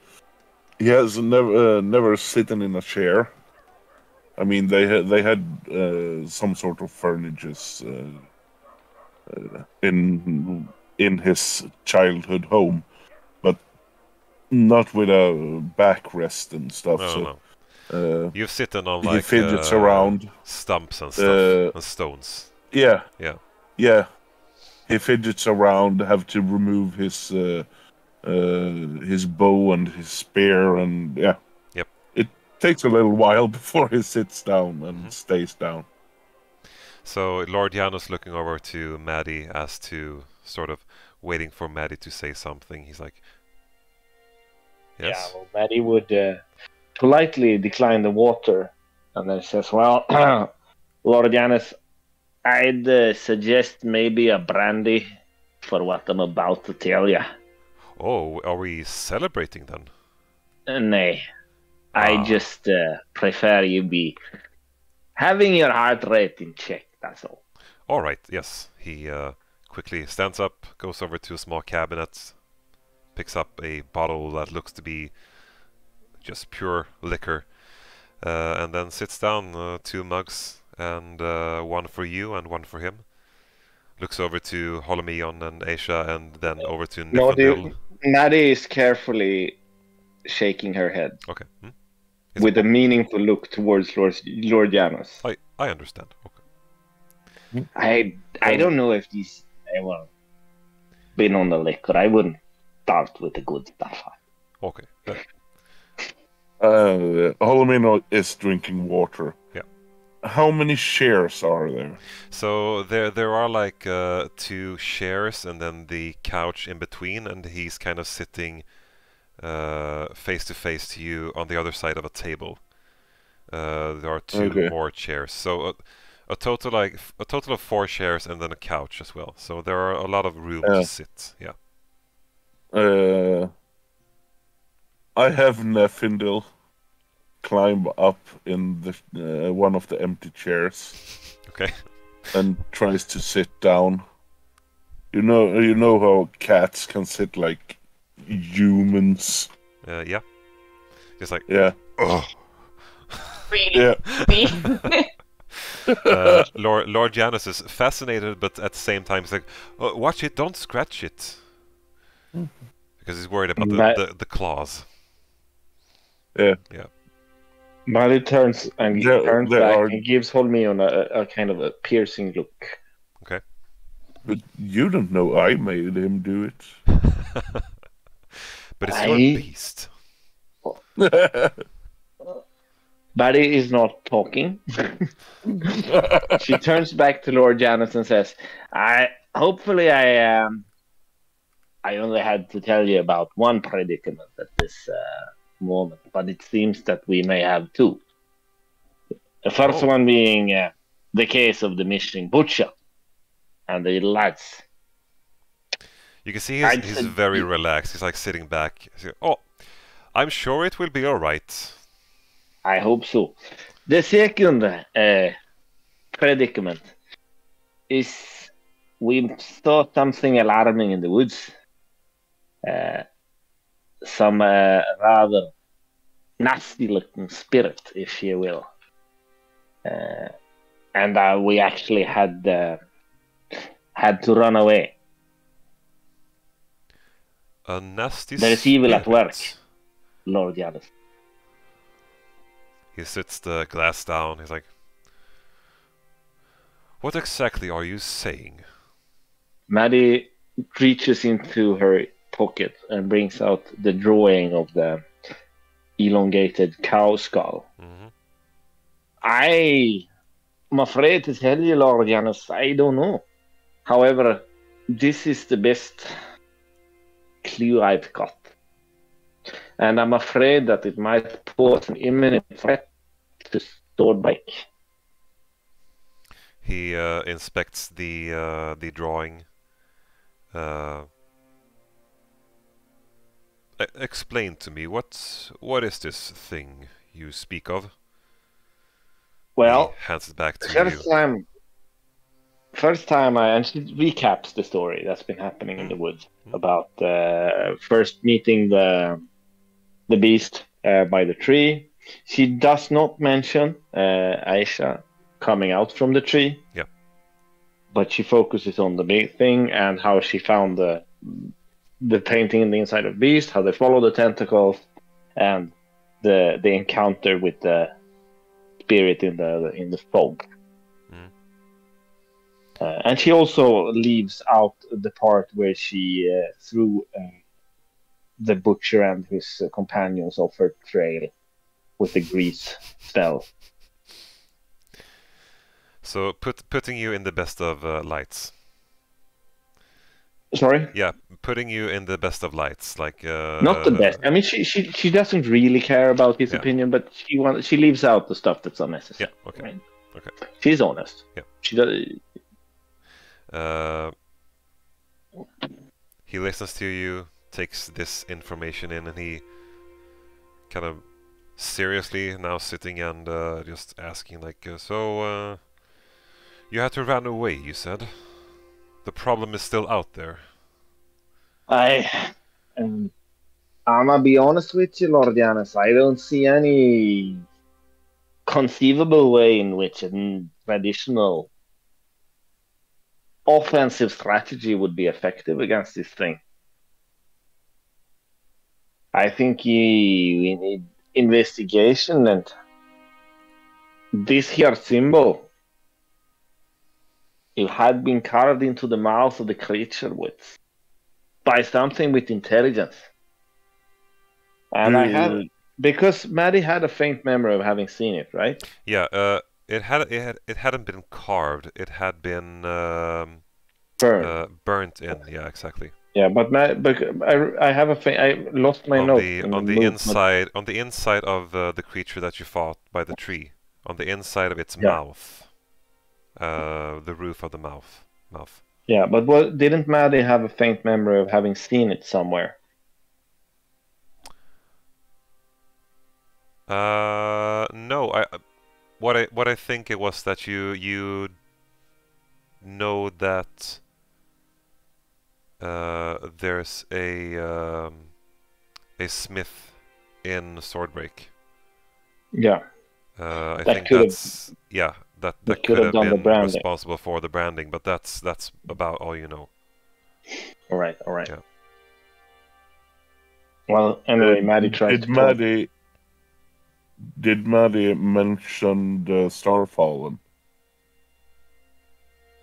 Speaker 4: has never sitting in a chair. I mean, they had some sort of furniture in his childhood home, but not with a backrest and stuff.
Speaker 2: No. You've sitting on like
Speaker 4: he fidgets around
Speaker 2: stumps and stuff and stones.
Speaker 4: Yeah.
Speaker 2: Yeah.
Speaker 4: Yeah. He fidgets around, have to remove his bow and his spear, and yeah.
Speaker 2: Yep.
Speaker 4: It takes a little while before he sits down and stays down.
Speaker 2: So Lord Janus looking over to Maddie as to sort of waiting for Maddie to say something. He's like, yes?
Speaker 1: Yeah, well, Maddie would politely decline the water, and then says, well, Lord Janus, I'd suggest maybe a brandy for what I'm about to tell you.
Speaker 2: Oh, are we celebrating then?
Speaker 1: Nay, I just prefer you be having your heart rate in check, that's all.
Speaker 2: All right, yes. He quickly stands up, goes over to a small cabinet, picks up a bottle that looks to be just pure liquor, and then sits down, 2 mugs, and one for you and one for him. Looks over to Holimion and Aisha, and then over to Niefindil.
Speaker 1: Maddie is carefully shaking her head.
Speaker 2: Okay.
Speaker 1: With a meaningful look towards Lord Janus.
Speaker 2: I understand. Okay.
Speaker 1: I don't know if these ever been on the liquor. I wouldn't start with the good stuff.
Speaker 2: Okay.
Speaker 4: Holimion is drinking water.
Speaker 2: Yeah.
Speaker 4: How many shares are there?
Speaker 2: So there are like 2 chairs and then the couch in between, and he's kind of sitting face to face to you on the other side of a table. There are 2 more chairs, so a total of 4 chairs and then a couch as well. So there are a lot of room to sit. Yeah.
Speaker 4: I have Niefindil climb up in the one of the empty chairs.
Speaker 2: Okay.
Speaker 4: And tries to sit down. You know how cats can sit like humans.
Speaker 2: Yeah. Just like
Speaker 4: yeah.
Speaker 3: really me.
Speaker 2: Lord Janus is fascinated, but at the same time he's like, oh, watch it, don't scratch it. Because he's worried about the claws.
Speaker 4: Yeah.
Speaker 2: Yeah.
Speaker 1: Maddie turns back and gives Holimion a kind of a piercing look.
Speaker 2: Okay.
Speaker 4: But you don't know I made him do it.
Speaker 2: But it's your beast.
Speaker 1: Maddie is not talking. She turns back to Lord Janus and says, hopefully I only had to tell you about one predicament at this moment, but it seems that we may have two. The first one being the case of the missing butcher and the lads.
Speaker 2: You can see he's very relaxed. He's like sitting back. He's like, oh, I'm sure it will be all right.
Speaker 1: I hope so. The second predicament is we saw something alarming in the woods. Some rather nasty-looking spirit, if you will. And we actually had to run away.
Speaker 2: A nasty
Speaker 1: There is evil at work, Lord Janus.
Speaker 2: He sits the glass down. He's like, what exactly are you saying?
Speaker 1: Maddie reaches into her pocket and brings out the drawing of the elongated cow skull.
Speaker 2: Mm-hmm.
Speaker 1: I'm afraid to tell you, Lord Janus, I don't know. However, this is the best clue I've got. And I'm afraid that it might pose an imminent threat to Swordbreak.
Speaker 2: He inspects the drawing. Explain to me, what is this thing you speak of?
Speaker 1: Well,
Speaker 2: he hands it back to you.
Speaker 1: First time, and she recaps the story that's been happening in the woods about first meeting the beast by the tree. She does not mention Aisha coming out from the tree.
Speaker 2: Yeah. But
Speaker 1: she focuses on the big thing and how she found the painting in the inside of the beast, how they follow the tentacles, and the encounter with the spirit in the fog. And she also leaves out the part where she threw the butcher and his companions off her trail with the grease spell.
Speaker 2: So putting you in the best of lights.
Speaker 1: Sorry?
Speaker 2: Yeah, putting you in the best of lights, like
Speaker 1: not the best. I mean, she doesn't really care about his opinion, but she leaves out the stuff that's unnecessary.
Speaker 2: Yeah. Okay.
Speaker 1: Right?
Speaker 2: Okay.
Speaker 1: She's honest.
Speaker 2: Yeah.
Speaker 1: She does.
Speaker 2: He listens to you, takes this information in, and he kind of seriously now sitting and just asking, like, so you had to run away, you said. The problem is still out there.
Speaker 1: I'm gonna be honest with you, Lord Janus. I don't see any conceivable way in which a traditional offensive strategy would be effective against this thing. I think we need investigation, and this here symbol, it had been carved into the mouth of the creature by something with intelligence. And because Maddie had a faint memory of having seen it, right?
Speaker 2: Yeah, it hadn't been carved. It had been burnt in. Yeah, exactly.
Speaker 1: Yeah, but I have I lost my note.
Speaker 2: On the inside of the creature that you fought by the tree, on the inside of its mouth, the roof of the mouth.
Speaker 1: Yeah, but didn't Maddie have a faint memory of having seen it somewhere?
Speaker 2: No. What I think it was that you know that there's a smith in Swordbreak.
Speaker 1: Yeah.
Speaker 2: I think that's that could have been responsible for the branding, but that's about all you know.
Speaker 1: All right.
Speaker 2: Yeah.
Speaker 1: Well, anyway, Maddie tried to
Speaker 4: Did Maddie mention the Starfallen?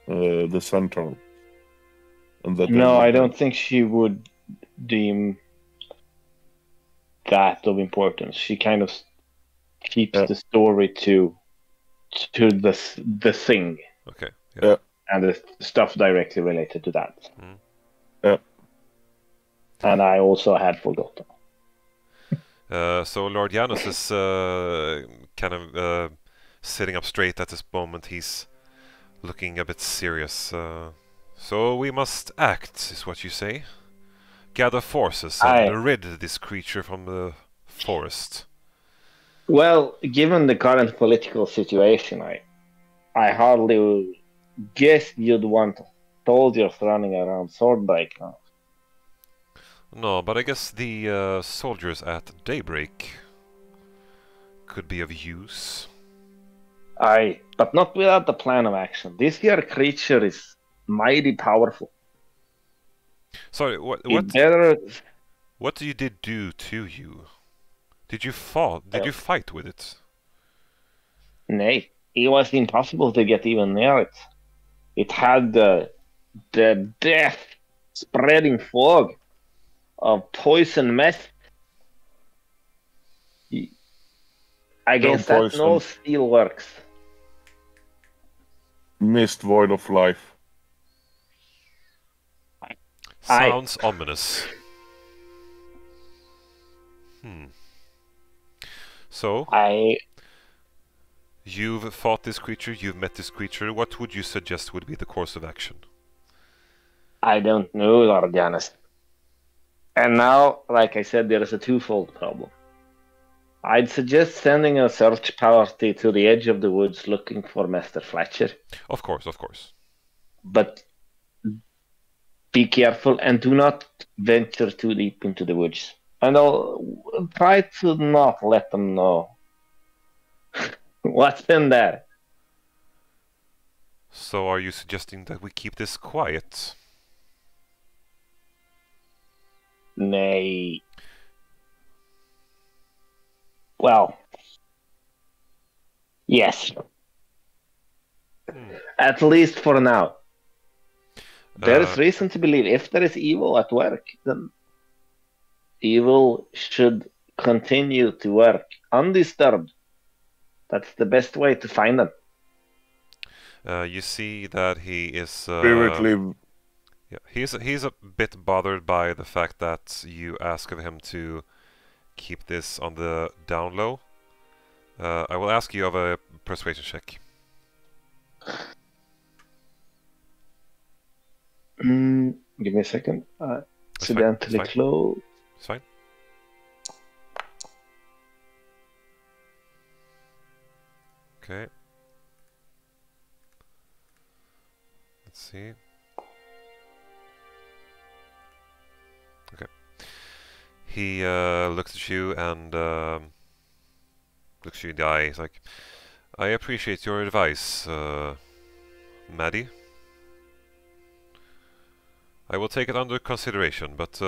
Speaker 4: The Centaur?
Speaker 1: No, I don't think she would deem that of importance. She kind of keeps the story to the thing.
Speaker 2: Okay.
Speaker 4: Yeah.
Speaker 1: And the stuff directly related to that.
Speaker 2: Mm.
Speaker 4: Yeah.
Speaker 1: And I also had forgotten.
Speaker 2: So Lord Janus is kind of sitting up straight at this moment. He's looking a bit serious. So we must act, is what you say? Gather forces and rid this creature from the forest.
Speaker 1: Well, given the current political situation, I hardly guess you'd want soldiers running around Swordbreak now.
Speaker 2: No, but I guess the soldiers at daybreak could be of use.
Speaker 1: Aye, but not without the plan of action. This here creature is mighty powerful.
Speaker 2: Sorry, what did it do to you? Did you fall? Did you fight with it?
Speaker 1: Nay, it was impossible to get even near it. It had the death spreading fog of poison mist. I guess that no steel works.
Speaker 4: Mist void of life.
Speaker 2: Sounds ominous. So, you've fought this creature, you've met this creature. What would you suggest would be the course of action?
Speaker 1: I don't know, Lord Janus. And now, like I said, there is a twofold problem. I'd suggest sending a search party to the edge of the woods looking for Master Fletcher.
Speaker 2: Of course, of course.
Speaker 1: But be careful and do not venture too deep into the woods. And I'll try to not let them know what's in there.
Speaker 2: So are you suggesting that we keep this quiet?
Speaker 1: Nay. Well, yes. At least for now. There is reason to believe if there is evil at work, then evil should continue to work undisturbed. That's the best way to find them.
Speaker 2: You see that he is...
Speaker 4: Yeah,
Speaker 2: he's a bit bothered by the fact that you ask of him to keep this on the down low. I will ask you of a persuasion check.
Speaker 1: Give me a second. Accidentally close.
Speaker 2: It's fine. Okay. Let's see. Okay. He looks at you and looks you in the eye. He's like, I appreciate your advice, Maddie. I will take it under consideration, but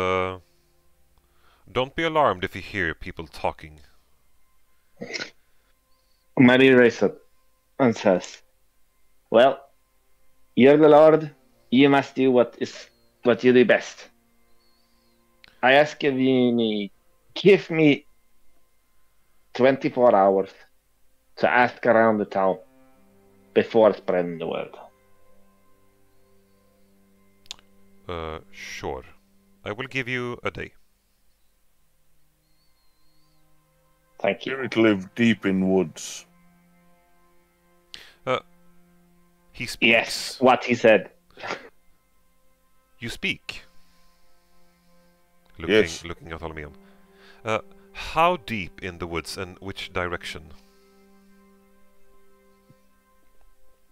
Speaker 2: don't be alarmed if you hear people talking.
Speaker 1: Maddie raises up and says, well, you're the Lord. You must do what you do best. I ask you, give me 24 hours to ask around the town before spreading the word.
Speaker 2: Sure. I will give you a day.
Speaker 1: Thank you.
Speaker 4: Spirit live deep in woods.
Speaker 2: He speaks.
Speaker 1: Yes, what he said.
Speaker 2: You speak.
Speaker 4: Yes.
Speaker 2: Looking at Holimion. How deep in the woods and which direction?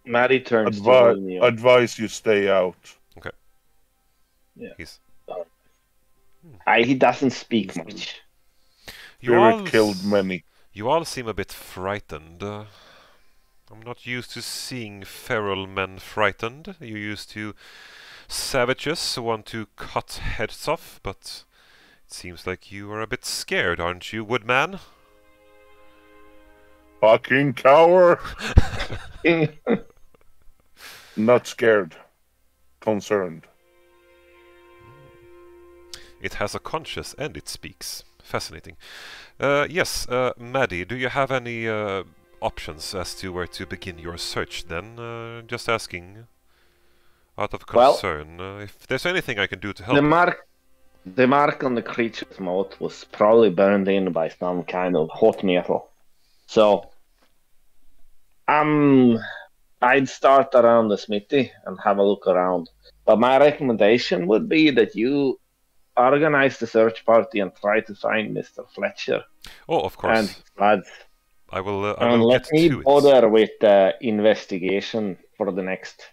Speaker 1: Maddie turns to Holimion.
Speaker 4: Advise you stay out.
Speaker 2: Okay.
Speaker 1: Yeah.
Speaker 2: He
Speaker 1: doesn't speak much.
Speaker 4: Spirit killed many.
Speaker 2: You all seem a bit frightened. I'm not used to seeing feral men frightened. You're used to savages who want to cut heads off, but it seems like you are a bit scared, aren't you, Woodman?
Speaker 4: Fucking coward! Not scared. Concerned.
Speaker 2: It has a conscience and it speaks. Fascinating. Yes, Maddie, do you have any options as to where to begin your search then? Just asking out of concern. If there's anything I can do to help.
Speaker 1: The mark on the creature's mouth was probably burned in by some kind of hot metal. So, I'd start around the smithy and have a look around. But my recommendation would be that you organize the search party and try to find Mr. Fletcher.
Speaker 2: Oh, of course.
Speaker 1: And his lads.
Speaker 2: I will
Speaker 1: and let
Speaker 2: get
Speaker 1: me
Speaker 2: to
Speaker 1: bother with the investigation for the next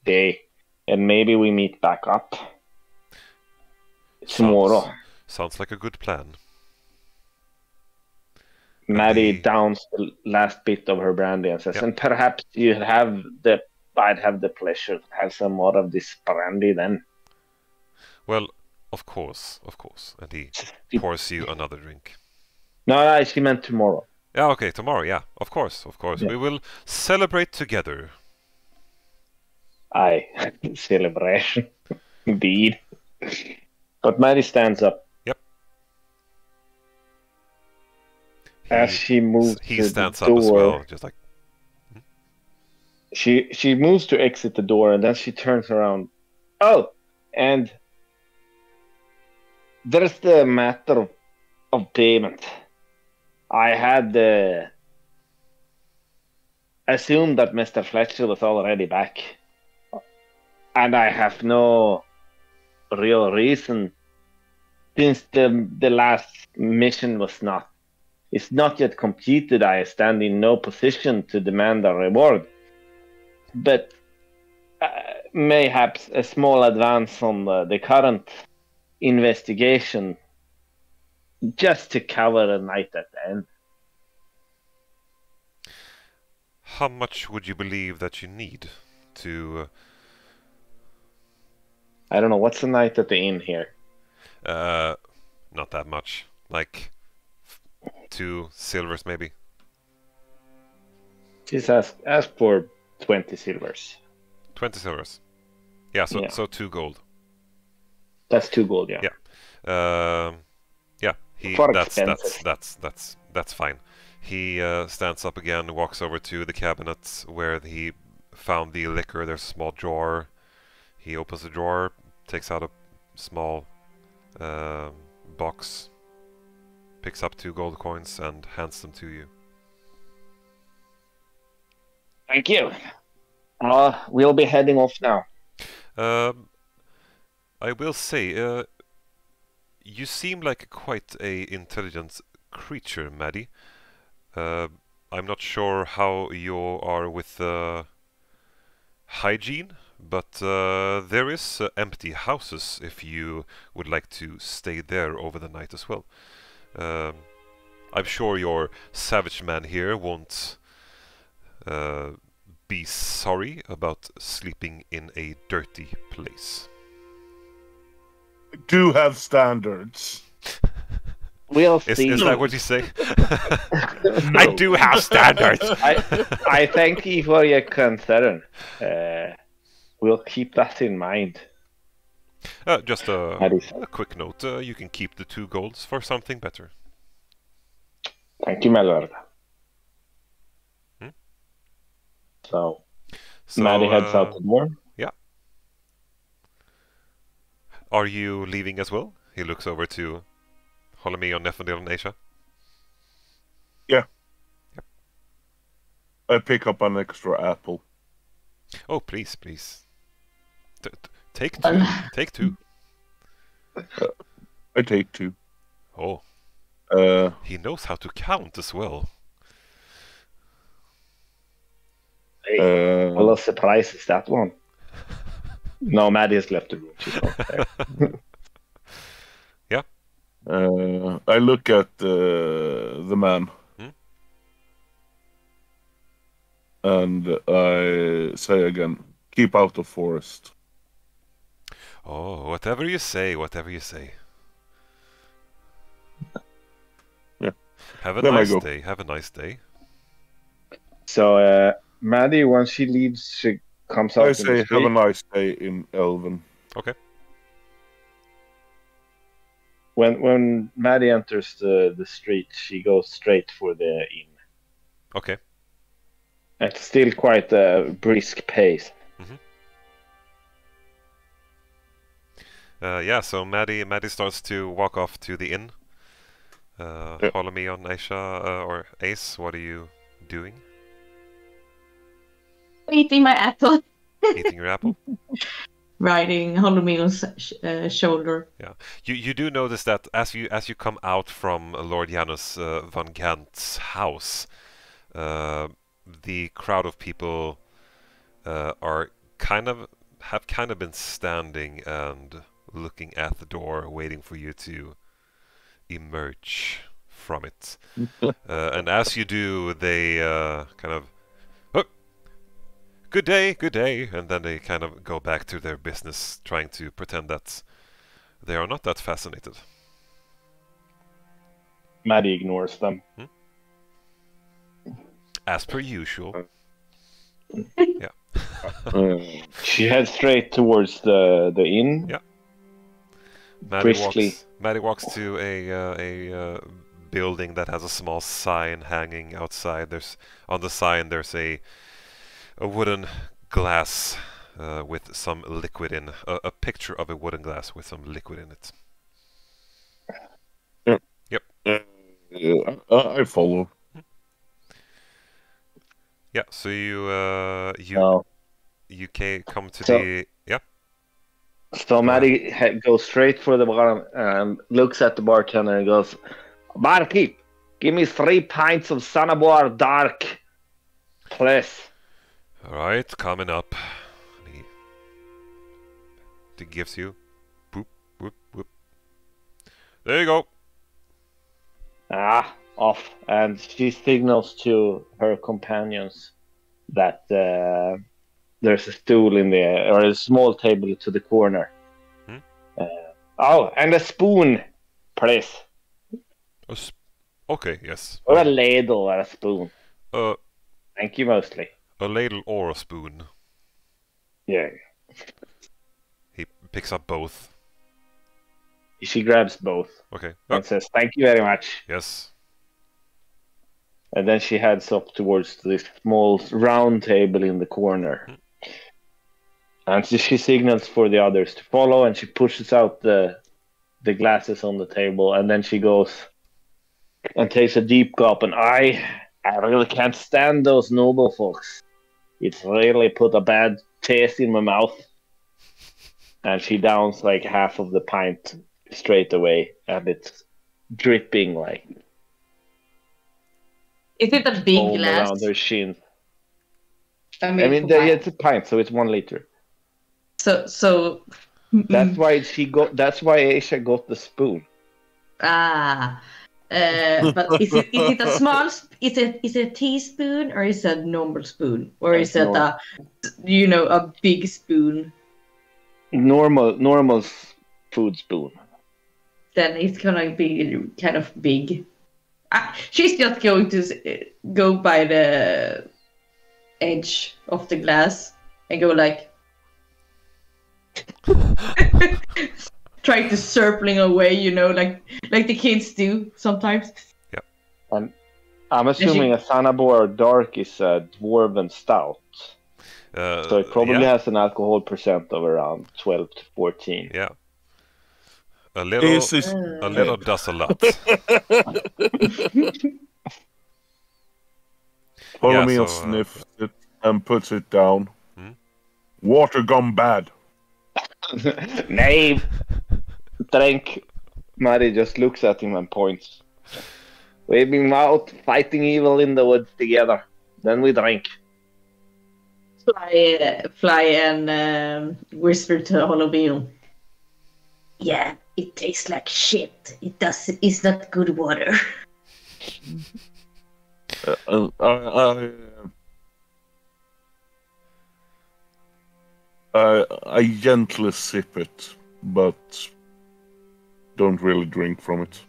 Speaker 1: day. And maybe we meet back up tomorrow.
Speaker 2: Sounds like a good plan.
Speaker 1: Maddie downs the last bit of her brandy and says, and perhaps I'd have the pleasure to have some more of this brandy then.
Speaker 2: Well, of course. And he pours you another drink.
Speaker 1: No, she meant tomorrow.
Speaker 2: Yeah, okay, tomorrow, yeah. Of course.
Speaker 1: Yeah.
Speaker 2: We will celebrate together.
Speaker 1: Aye, celebration. Indeed. But Maddie stands up.
Speaker 2: Yep.
Speaker 1: As she moves
Speaker 2: he
Speaker 1: to
Speaker 2: stands
Speaker 1: the
Speaker 2: up
Speaker 1: door,
Speaker 2: as well, just like...
Speaker 1: She moves to exit the door, and then she turns around. Oh, and there's the matter of payment. I had assumed that Mr. Fletcher was already back, and I have no real reason, since the last mission is not yet completed. I stand in no position to demand a reward, but mayhaps a small advance on the current investigation, just to cover a night at the end.
Speaker 2: How much would you believe that you need to...
Speaker 1: I don't know, what's the night at the inn here?
Speaker 2: Not that much. Like 2 silvers maybe.
Speaker 1: She's asked for 20 silvers.
Speaker 2: 20 silvers. Yeah, so 2 gold.
Speaker 1: That's 2 gold, yeah.
Speaker 2: Yeah. That's fine. He stands up again, walks over to the cabinet where he found the liquor. There's a small drawer. He opens the drawer, takes out a small box, picks up 2 gold coins and hands them to you.
Speaker 1: Thank you. We'll be heading off now.
Speaker 2: I will say, you seem like quite a intelligent creature, Maddie. I'm not sure how you are with hygiene, but there is empty houses if you would like to stay there over the night as well. I'm sure your savage man here won't be sorry about sleeping in a dirty place.
Speaker 4: I do have standards.
Speaker 1: We'll see.
Speaker 2: Is that what you say? I do have standards.
Speaker 1: I thank you for your concern. We'll keep that in mind.
Speaker 2: Just a quick note. You can keep the 2 golds for something better.
Speaker 1: Thank you, my lord. So Maddie heads out the door.
Speaker 2: Yeah. Are you leaving as well? He looks over to Holimion, Niefindil and Ace.
Speaker 4: Yeah. Yep. I pick up an extra apple.
Speaker 2: Oh, please. Take 2. Take 2.
Speaker 4: I take 2.
Speaker 2: Oh. He knows how to count as well.
Speaker 1: Hey, a lot of surprises, that one. No, Maddie has left the room. She's not there.
Speaker 2: Yeah.
Speaker 4: I look at the man. and I say again, keep out of forest.
Speaker 2: Oh, whatever you say, whatever you say.
Speaker 4: Yeah.
Speaker 2: Have a
Speaker 4: Then
Speaker 2: nice day. Have a nice day.
Speaker 1: So Maddie, once she leaves, she comes out.
Speaker 4: I say, have a nice day in Elven.
Speaker 2: Okay.
Speaker 1: When Maddie enters the street, she goes straight for the inn.
Speaker 2: Okay.
Speaker 1: It's still quite a brisk pace.
Speaker 2: Yeah, so Maddie starts to walk off to the inn. Holimion, Aisha, or Ace, what are you doing?
Speaker 3: Eating my apple.
Speaker 2: Eating your apple?
Speaker 3: Riding Holomion's shoulder.
Speaker 2: Yeah, you do notice that as you come out from Lord Janus von Gant's house, the crowd of people have kind of been standing and looking at the door, waiting for you to emerge from it. And as you do, they kind of, oh, good day, and then they kind of go back to their business, trying to pretend that they are not that fascinated.
Speaker 1: Maddie ignores them.
Speaker 2: As per usual. Yeah.
Speaker 1: She heads straight towards the inn.
Speaker 2: Yeah.
Speaker 1: Briskly.
Speaker 2: Maddie walks to a building that has a small sign hanging outside. On the sign there's a wooden glass with some liquid in. A picture of a wooden glass with some liquid in it. Yep.
Speaker 4: I follow.
Speaker 2: Yeah. So you come to the
Speaker 1: So Maddie goes straight for the bar and looks at the bartender and goes, "Barkeep, give me 3 pints of Zana Boar dark, please."
Speaker 2: All right, coming up. He gives you, boop, whoop, whoop. There you go.
Speaker 1: Off, and she signals to her companions that there's a stool in there, or a small table to the corner. And a spoon, please.
Speaker 2: Okay, yes.
Speaker 1: Or a ladle or a spoon.
Speaker 2: Thank
Speaker 1: you mostly.
Speaker 2: A ladle or a spoon.
Speaker 1: Yeah.
Speaker 2: He picks up both.
Speaker 1: She grabs both.
Speaker 2: Okay.
Speaker 1: And says, "Thank you very much."
Speaker 2: Yes.
Speaker 1: And then she heads up towards this small round table in the corner. And she signals for the others to follow, and she pushes out the glasses on the table, and then she goes and takes a deep gulp, and I really can't stand those noble folks. It's really put a bad taste in my mouth. And she downs like half of the pint straight away, and it's dripping like.
Speaker 3: Is it a big glass?
Speaker 1: Around her shin.
Speaker 3: I mean
Speaker 1: it's a pint, so it's 1 liter.
Speaker 3: So.
Speaker 1: That's why That's why Aisha got the spoon.
Speaker 3: But is it a small? Is it a teaspoon or is it a normal spoon, or is it a big spoon?
Speaker 1: Normal food spoon.
Speaker 3: Then it's gonna be kind of big. She's just going to go by the edge of the glass and go like. Trying to circling away, like the kids do sometimes.
Speaker 2: Yeah.
Speaker 1: I'm assuming a Zana Boar dark is a dwarven stout. So it probably has an alcohol percent of around 12 to 14.
Speaker 2: Yeah. A little does a lot.
Speaker 4: Holimion sniffs it and puts it down. Water gone bad.
Speaker 1: Knave! Drink. Maddie just looks at him and points. We've been out fighting evil in the woods together. Then we drink.
Speaker 3: Fly and whisper to Holimion. Yeah, it tastes like shit. It's not good
Speaker 4: I gently sip it, but don't really drink from it.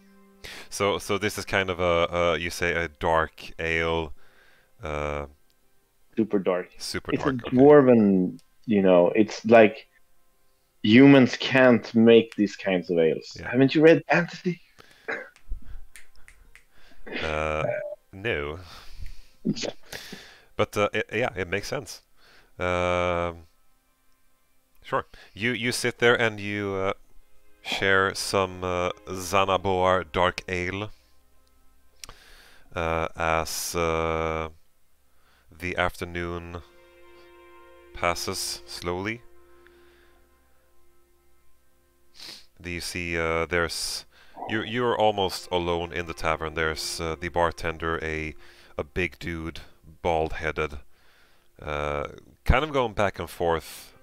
Speaker 2: So this is kind of a you say a dark ale.
Speaker 1: Super dark.
Speaker 2: Super
Speaker 1: it's
Speaker 2: dark.
Speaker 1: It's a dwarven, it's like humans can't make these kinds of ales. Yeah. Haven't you read fantasy?
Speaker 2: No. But it makes sense. Sure. You sit there and you share some Zana Boar dark ale as the afternoon passes slowly. You see you're almost alone in the tavern. There's the bartender, a big dude, bald-headed, kind of going back and forth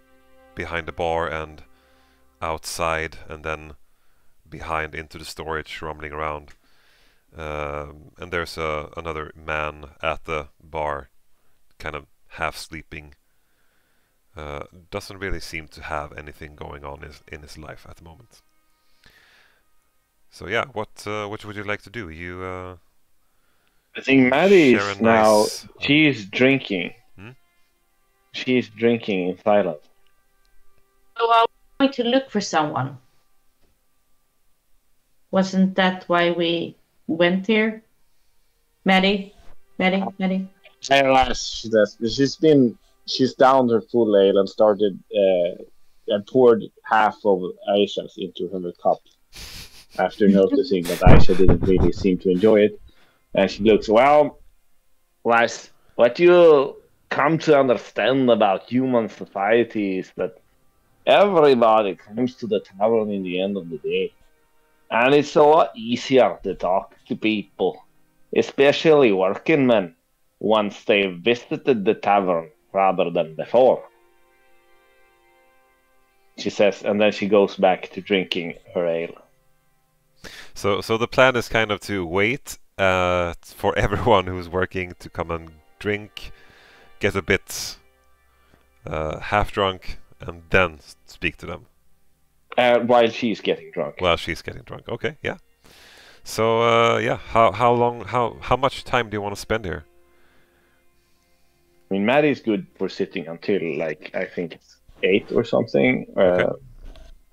Speaker 2: behind the bar and outside, and then behind into the storage, rumbling around. And there's another man at the bar, kind of half sleeping. Doesn't really seem to have anything going on in his life at the moment. So yeah, what would you like to do?
Speaker 1: I think Maddie is now. She's drinking. She's drinking in silence.
Speaker 3: So I'm going to look for someone. Wasn't that why we went here? Maddie?
Speaker 1: She's downed her full ale and started and poured half of Aisha's into her cup after noticing that Aisha didn't really seem to enjoy it. And she looks, well, Lars, what you come to understand about human society is that everybody comes to the tavern in the end of the day. And it's a lot easier to talk to people, especially working men, once they've visited the tavern rather than before. She says, and then she goes back to drinking her ale.
Speaker 2: So the plan is kind of to wait for everyone who's working to come and drink, get a bit half drunk, and then speak to them.
Speaker 1: While she's getting drunk.
Speaker 2: While she's getting drunk. Okay, yeah. So yeah, how much time do you want to spend here?
Speaker 1: I mean, Maddie's good for sitting until like I think it's 8 or something. Okay.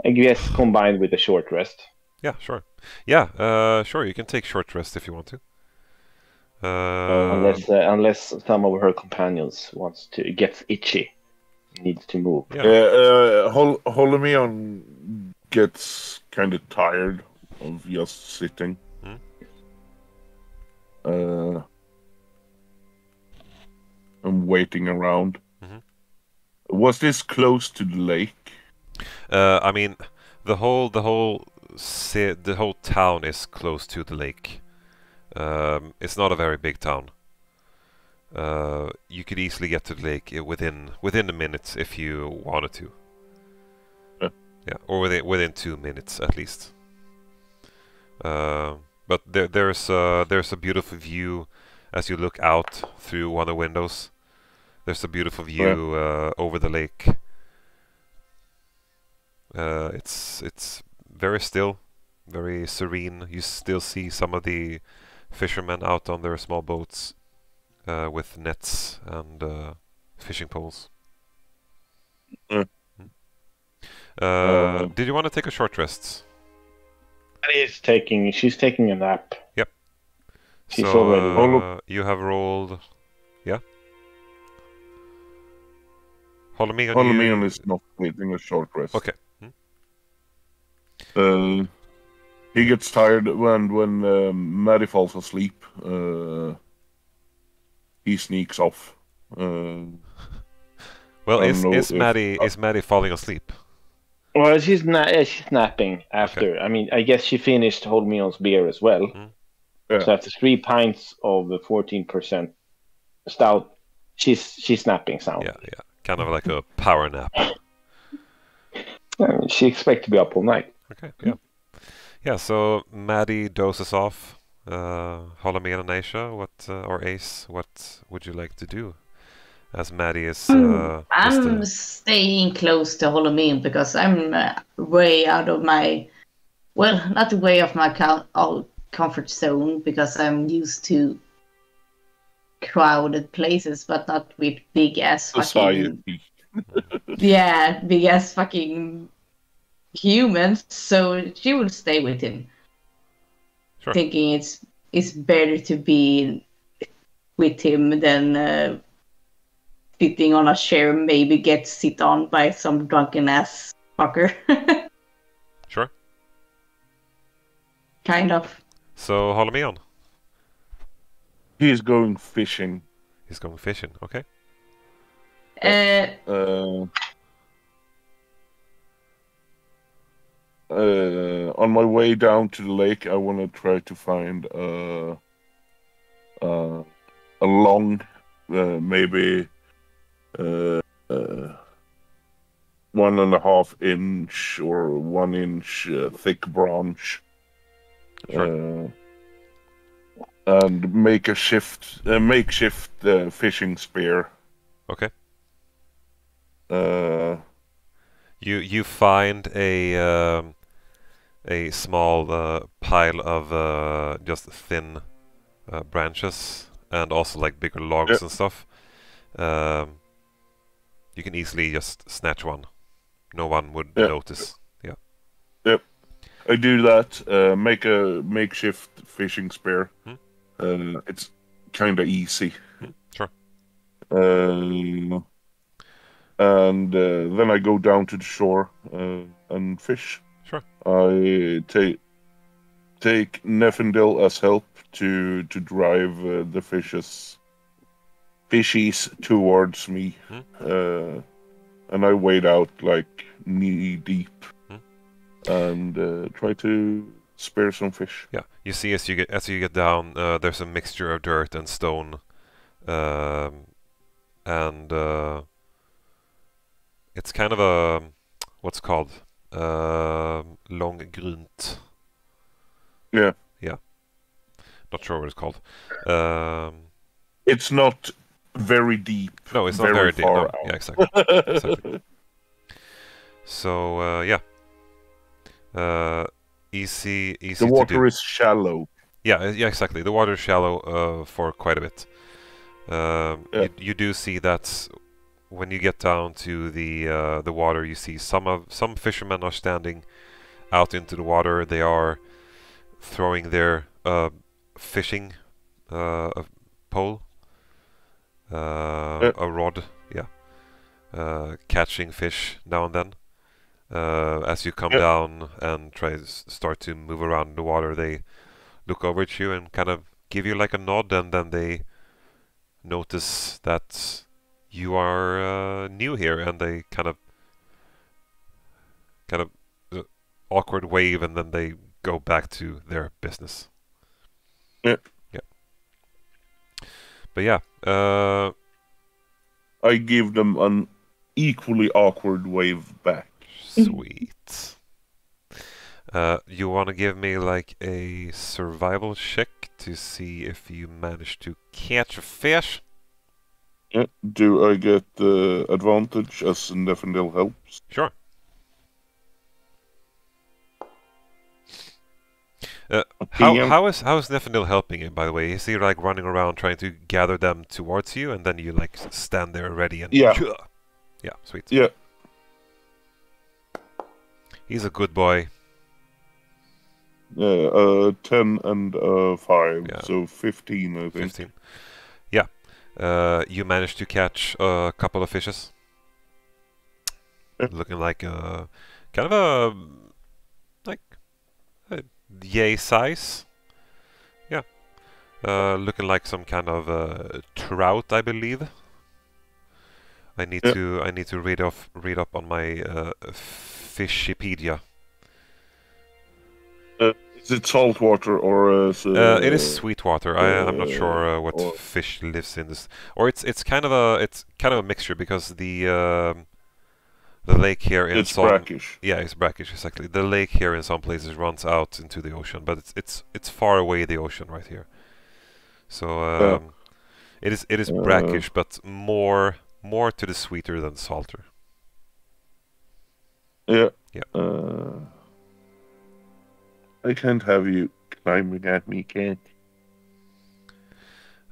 Speaker 1: I guess combined with a short rest.
Speaker 2: Yeah, sure. Yeah, sure. You can take short rest if you want to.
Speaker 1: Unless some of her companions gets itchy, needs to move.
Speaker 2: Yeah.
Speaker 4: Holimion gets kind of tired of just sitting. And waiting around. Was this close to the lake?
Speaker 2: I mean, the whole town is close to the lake. It's not a very big town. You could easily get to the lake within a minute if you wanted to. Yeah, or within 2 minutes at least. But there's a beautiful view as you look out through one of the windows. There's a beautiful view over the lake. It's very still, very serene. You still see some of the fishermen out on their small boats with nets and fishing poles. Did you want to take a short rest?
Speaker 1: She's taking a nap.
Speaker 2: Yep.
Speaker 1: She's
Speaker 2: so,
Speaker 1: already.
Speaker 2: You have rolled. Yeah.
Speaker 4: Holimion is not taking a short rest.
Speaker 2: Okay.
Speaker 4: He gets tired when Maddie falls asleep. He sneaks off.
Speaker 2: Well, is Maddie falling asleep?
Speaker 1: Well, she's napping after. Okay. I mean, I guess she finished Holmion's beer as well. Yeah. So after 3 pints of the 14% stout, she's napping sound.
Speaker 2: Yeah. Kind of like a power nap.
Speaker 1: She expects to be up all night.
Speaker 2: Okay, yeah. Yeah, so Maddie dozes off. Holimion and Aisha, or Ace, what would you like to do as Maddie is.
Speaker 3: I'm staying close to Holimion because I'm way out of my, well, not way off my comfort zone because I'm used to crowded places, but not with big ass fucking big ass fucking humans. So she will stay with him, thinking it's better to be with him than sitting on a chair, maybe get sit on by some drunken ass fucker.
Speaker 2: Sure.
Speaker 3: Kind of.
Speaker 2: So Holimion.
Speaker 4: He's going fishing.
Speaker 2: He's going fishing. Okay.
Speaker 4: On my way down to the lake, I want to try to find a long, maybe 1.5 inch or 1 inch thick branch, and make a makeshift fishing spear.
Speaker 2: Okay. You find a small pile of just thin branches and also like bigger logs and stuff. You can easily just snatch one. No one would notice. Yeah.
Speaker 4: Yep. I do that. Make a makeshift fishing spear. It's kind of easy.
Speaker 2: Sure.
Speaker 4: And then I go down to the shore and fish.
Speaker 2: Sure.
Speaker 4: I take Niefindil as help to drive the fishies towards me, and I wade out like knee deep and try to spear some fish.
Speaker 2: Yeah, you see as you get down, there's a mixture of dirt and stone, and it's kind of a what's called longgrunt.
Speaker 4: Yeah.
Speaker 2: Yeah. Not sure what it's called.
Speaker 4: It's not very deep.
Speaker 2: No, it's not very deep. No. Yeah, exactly. Exactly. So yeah, easy.
Speaker 4: The water is shallow.
Speaker 2: Yeah, exactly. The water is shallow for quite a bit. You do see that when you get down to the water, you see some fishermen are standing out into the water. They are throwing their fishing pole, a rod, catching fish now and then. As you come down and start to move around in the water, they look over at you and kind of give you like a nod, and then they notice that you are new here, and they kind of awkward wave, and then they go back to their business.
Speaker 4: Yeah.
Speaker 2: But yeah,
Speaker 4: I give them an equally awkward wave back.
Speaker 2: Sweet. You want to give me like a survival check to see if you manage to catch a fish?
Speaker 4: Yeah. Do I get the advantage as Niefindil helps?
Speaker 2: Sure. How is Niefindil helping you, by the way? Is he like running around trying to gather them towards you, and then you like stand there ready and yeah, sweet.
Speaker 4: Yeah.
Speaker 2: He's a good boy.
Speaker 4: Yeah, 10 and 5, so 15, I think.
Speaker 2: 15. Yeah. You managed to catch a couple of fishes. Looking like kind of a yay size. Yeah. Looking like some kind of trout, I believe. I need to read up on my Fishipedia.
Speaker 4: Is it saltwater or
Speaker 2: it is sweetwater. I'm not sure what fish lives in this, or it's kind of a mixture, because the lake here in
Speaker 4: it's brackish.
Speaker 2: Yeah, it's brackish, exactly. The lake here in some places runs out into the ocean, but it's far away the ocean right here. So It is brackish, but more to the sweeter than salter.
Speaker 4: Yeah.
Speaker 2: Yeah.
Speaker 4: I can't have you climbing at me, can't.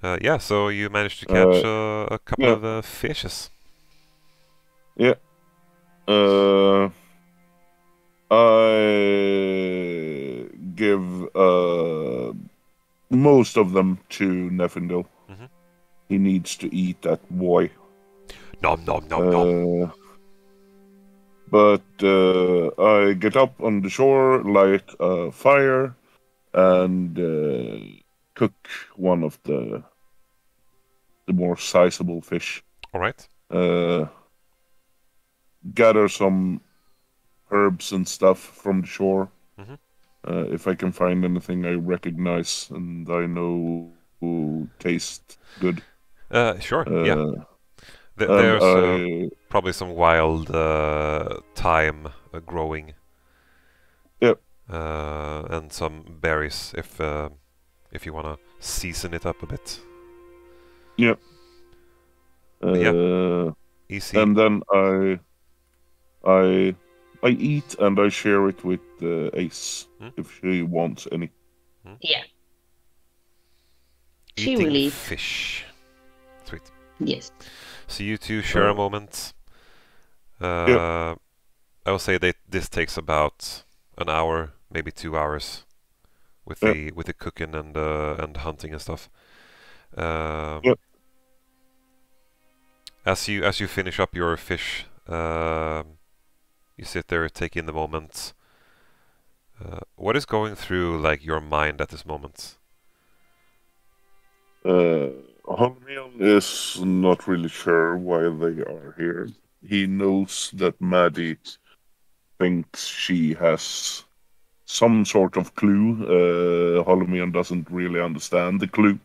Speaker 2: Yeah, so you managed to catch a couple of fishes.
Speaker 4: Yeah. I give most of them to Niefindil.
Speaker 2: Mm-hmm.
Speaker 4: He needs to eat that boy.
Speaker 2: Nom nom nom nom.
Speaker 4: But I get up on the shore, light a fire, and cook one of the more sizable fish.
Speaker 2: All right.
Speaker 4: Gather some herbs and stuff from the shore.
Speaker 2: Mm-hmm.
Speaker 4: If I can find anything I recognize and I know taste good.
Speaker 2: Sure. Yeah. There's probably some wild thyme growing.
Speaker 4: Yep.
Speaker 2: And some berries if you want to season it up a bit.
Speaker 4: Yep.
Speaker 2: Yeah. Easy.
Speaker 4: And then I eat and I share it with Ace if she wants any.
Speaker 3: Yeah.
Speaker 2: Eating
Speaker 3: She will eat
Speaker 2: fish. Sweet.
Speaker 3: Yes.
Speaker 2: So you two share a moment. I will say that this takes about an hour, maybe 2 hours, with the cooking and hunting and stuff. As you finish up your fish, you sit there, take in the moment. What is going through like your mind at this moment?
Speaker 4: Holimion is not really sure why they are here. He knows that Maddie thinks she has some sort of clue. Holimion doesn't really understand the clue.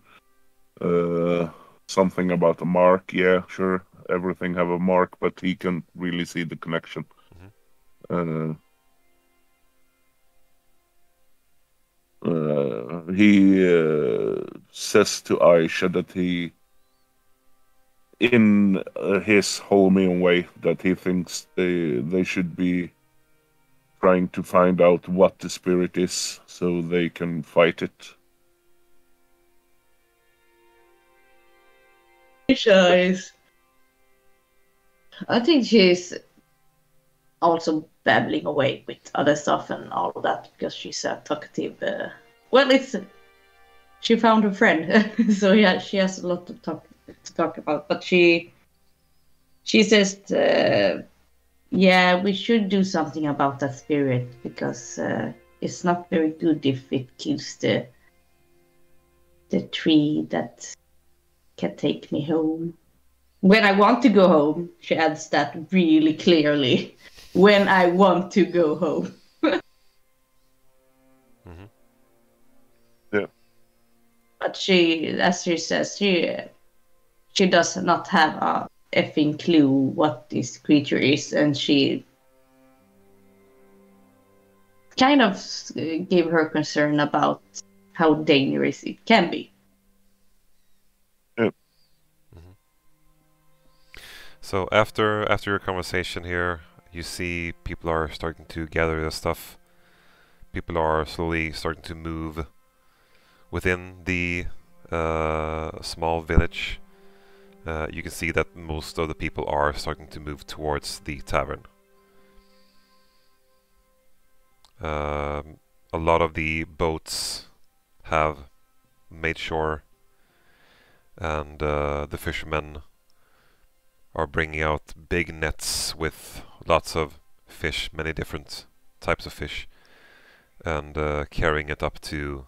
Speaker 4: Something about a mark, yeah, sure. Everything have a mark, but he can't really see the connection. He says to Aisha that he, in his Holimion way, that he thinks they should be trying to find out what the spirit is so they can fight it.
Speaker 3: I think she's also babbling away with other stuff and all of that because she's a talkative. She found a friend, so yeah, she has a lot to talk about. But she says, yeah, we should do something about that spirit because it's not very good if it kills the tree that can take me home. When I want to go home, she adds that really clearly. When I want to go home.
Speaker 4: Yeah.
Speaker 3: But she, as she says, she does not have a effing clue what this creature is, and she kind of gave her concern about how dangerous it can be.
Speaker 2: So after your conversation here, you see people are starting to gather their stuff. People are slowly starting to move within the small village. You can see that most of the people are starting to move towards the tavern. A lot of the boats have made shore, and the fishermen are bringing out big nets with lots of fish, many different types of fish, and carrying it up to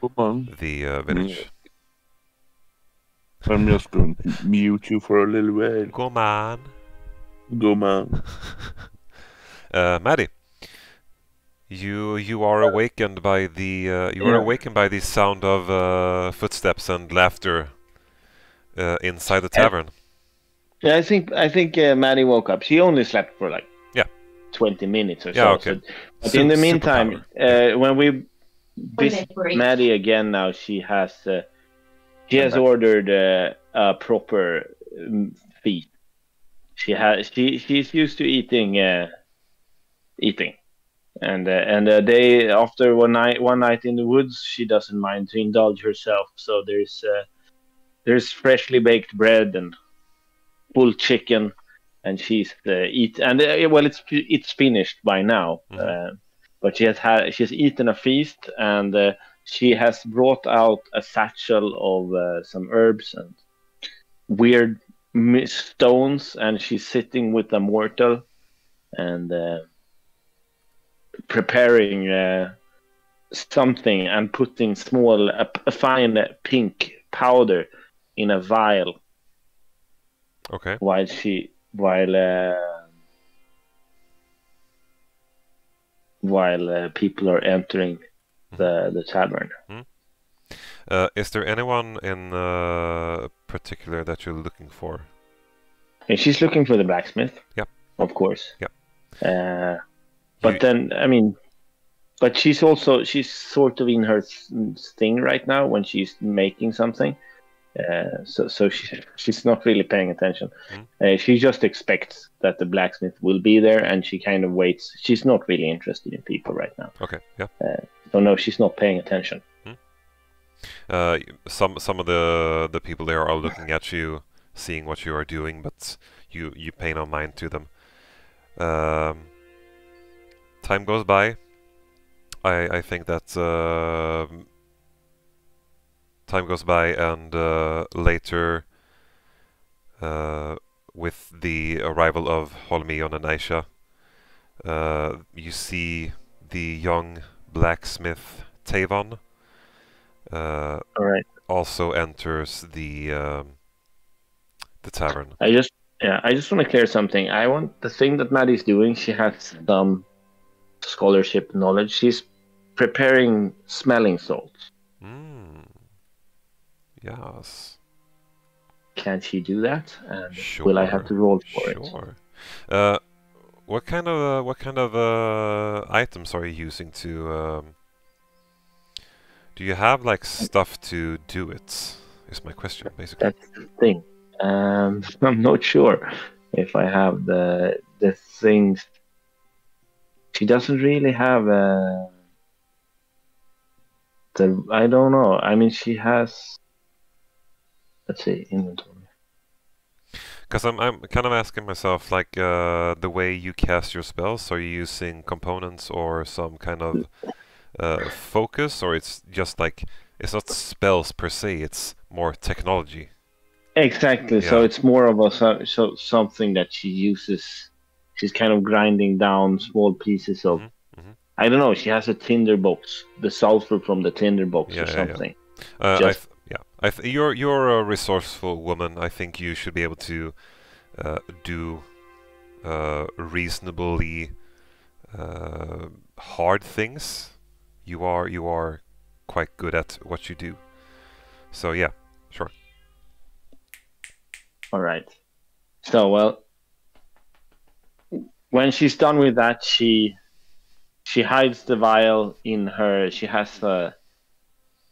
Speaker 2: the village.
Speaker 4: I'm just going to mute you for a little while.
Speaker 2: Go man.
Speaker 4: Go man.
Speaker 2: Maddie, you are awakened by the awakened by the sound of footsteps and laughter inside the tavern.
Speaker 1: Yeah, I think Maddie woke up. She only slept for like 20 minutes or so.
Speaker 2: Yeah, okay.
Speaker 1: But in the meantime, when we visit Maddie again now, she has She has ordered a proper feast. She's used to eating, and a day after one night in the woods, she doesn't mind to indulge herself. So there's freshly baked bread and full chicken, and she's it's finished by now. But she's eaten a feast, and she has brought out a satchel of some herbs and weird stones, and she's sitting with a mortal and preparing something and putting a fine pink powder in a vial.
Speaker 2: Okay.
Speaker 1: While people are entering the tavern.
Speaker 2: Is there anyone in particular that you're looking for?
Speaker 1: And she's looking for the blacksmith.
Speaker 2: Yep.
Speaker 1: Of course.
Speaker 2: Yep.
Speaker 1: But she's sort of in her thing right now when she's making something. So she's not really paying attention. She just expects that the blacksmith will be there, and she kind of waits. She's not really interested in people right now.
Speaker 2: Okay. Yeah.
Speaker 1: So no, she's not paying attention.
Speaker 2: Some of the people there are looking at you, seeing what you are doing, but you pay no mind to them. Time goes by. I think that time goes by, and later, with the arrival of Holimion and Aisha, you see the young blacksmith Tavon also enters the tavern.
Speaker 1: I just want to clear something. The thing that Maddie's doing. She has some scholarship knowledge. She's preparing smelling salts.
Speaker 2: Yes.
Speaker 1: Can she do that? And
Speaker 2: sure.
Speaker 1: Will I have to roll for it?
Speaker 2: Sure. What kind of items are you using to? Do you have like stuff to do it? Is my question basically.
Speaker 1: That's the thing. I'm not sure if I have the things. She doesn't really have I don't know. I mean, she has. Let's see, inventory.
Speaker 2: Because I'm kind of asking myself, like, the way you cast your spells, are you using components or some kind of focus, or it's just like, it's not spells per se, it's more technology?
Speaker 1: Exactly, yeah. So it's more of something that she uses. She's kind of grinding down small pieces of, I don't know, she has a tinder box, the sulfur from the tinder box or something.
Speaker 2: You're a resourceful woman. I think you should be able to do reasonably hard things. You are quite good at what you do. So yeah, sure.
Speaker 1: All right. So well, when she's done with that, she hides the vial in her. She has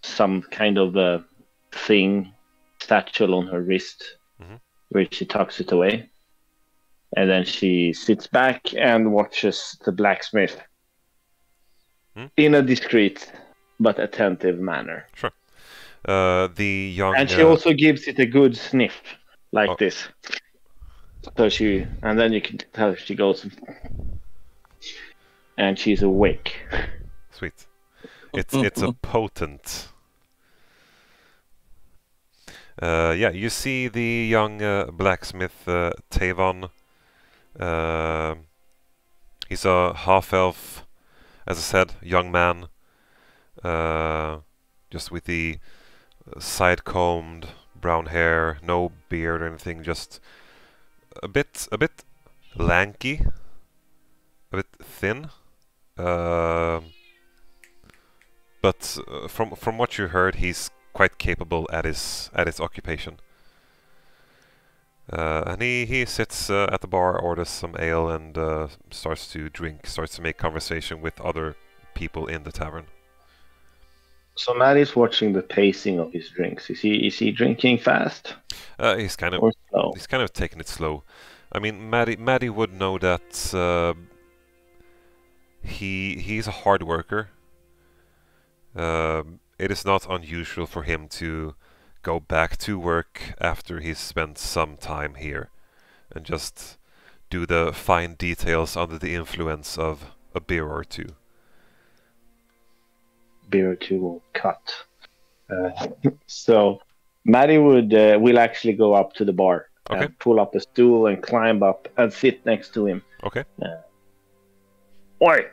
Speaker 1: some kind of a satchel on her wrist, where she tucks it away, and then she sits back and watches the blacksmith in a discreet but attentive manner.
Speaker 2: Sure. The young
Speaker 1: and she also gives it a good sniff like this. So and then you can tell she goes, and she's awake.
Speaker 2: Sweet. It's a potent. You see the young blacksmith Tavon. He's a half-elf, as I said, young man, just with the side-combed brown hair, no beard or anything, just a bit lanky, a bit thin. But from what you heard, he's quite capable at his occupation. And he sits at the bar, orders some ale, and starts to make conversation with other people in the tavern.
Speaker 1: So Maddie's watching the pacing of his drinks. Is he drinking fast?
Speaker 2: He's kind of
Speaker 1: slow?
Speaker 2: He's kind of taking it slow. I mean, Maddie would know that he's a hard worker. It is not unusual for him to go back to work after he's spent some time here and just do the fine details under the influence of a beer or two.
Speaker 1: Beer or two will cut. So Maddie will actually go up to the bar,
Speaker 2: Okay.
Speaker 1: and pull up a stool and climb up and sit next to him.
Speaker 2: Okay.
Speaker 1: Oi!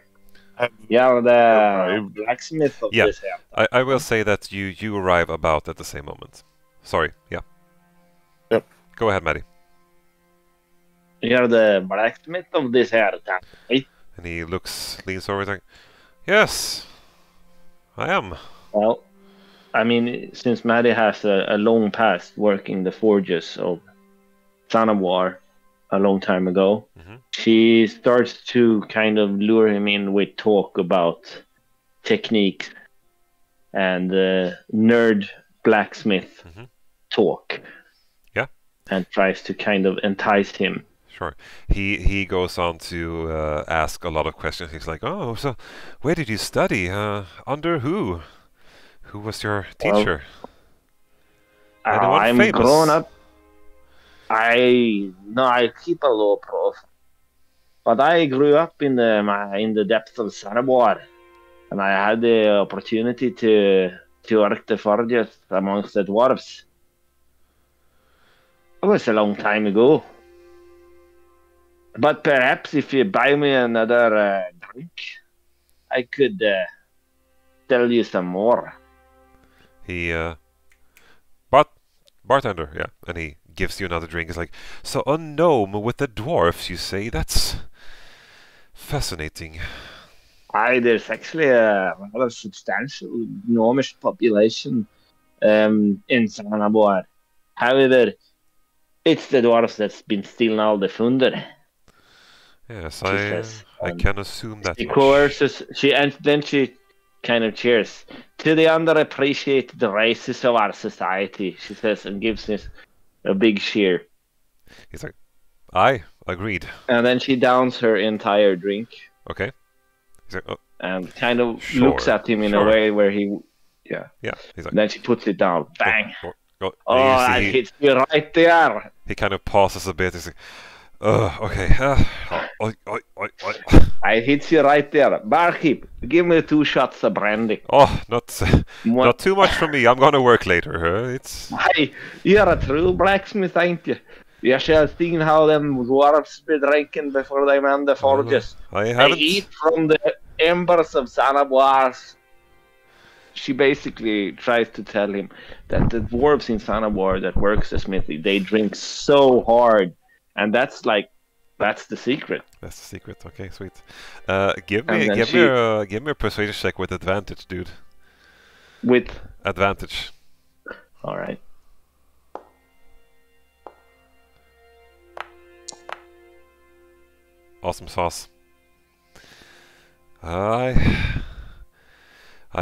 Speaker 1: Yeah, the blacksmith of this house.
Speaker 2: I will say that you arrive about at the same moment. Sorry, yeah.
Speaker 4: Yep.
Speaker 2: Go ahead, Maddie.
Speaker 1: You're the blacksmith of this house, right?
Speaker 2: And he leans over and like, yes, I am.
Speaker 1: Well, I mean, since Maddie has a long past working the forges of Zana a long time ago, she starts to kind of lure him in with talk about technique and nerd blacksmith talk.
Speaker 2: Yeah.
Speaker 1: And tries to kind of entice him.
Speaker 2: Sure. He goes on to ask a lot of questions. He's like, oh, so where did you study? Under who? Who was your teacher? Anyone
Speaker 1: I'm
Speaker 2: famous?
Speaker 1: grown up. I keep a low profile, but I grew up in the depths of Boar, and I had the opportunity to work the forges amongst the dwarves. It was a long time ago, but perhaps if you buy me another drink, I could tell you some more.
Speaker 2: Bartender, yeah, and he gives you another drink. He's like, so a gnome with the dwarfs, you say? That's fascinating.
Speaker 1: There's actually a rather substantial gnomish population in Zana. However, it's the dwarfs that's been stealing all the thunder.
Speaker 2: Yes, I can assume that.
Speaker 1: She coerces, then she kind of cheers to the underappreciated races of our society, she says, and gives us a big cheer.
Speaker 2: He's like, I agreed.
Speaker 1: And then she downs her entire drink.
Speaker 2: Okay. He's like, oh,
Speaker 1: and kind of looks at him in a way where he,
Speaker 2: yeah. He's like,
Speaker 1: then she puts it down. Bang.
Speaker 2: I
Speaker 1: hit you right there.
Speaker 2: He kind of pauses a bit. He's like, okay.
Speaker 1: I hit you right there. Barkeep, give me 2 shots of brandy.
Speaker 2: Oh, not too much for me. I'm gonna work later. It's.
Speaker 1: Hey, you're a true blacksmith, ain't you? You should have seen how them dwarves be drinking before they mend the forges.
Speaker 2: I haven't.
Speaker 1: They eat from the embers of Zana. She basically tries to tell him that the dwarves in Zana that works the smithy, they drink so hard. And that's the secret.
Speaker 2: That's the secret. Okay, sweet. Give me a persuasion check with advantage, dude.
Speaker 1: With
Speaker 2: advantage.
Speaker 1: All right.
Speaker 2: Awesome sauce. I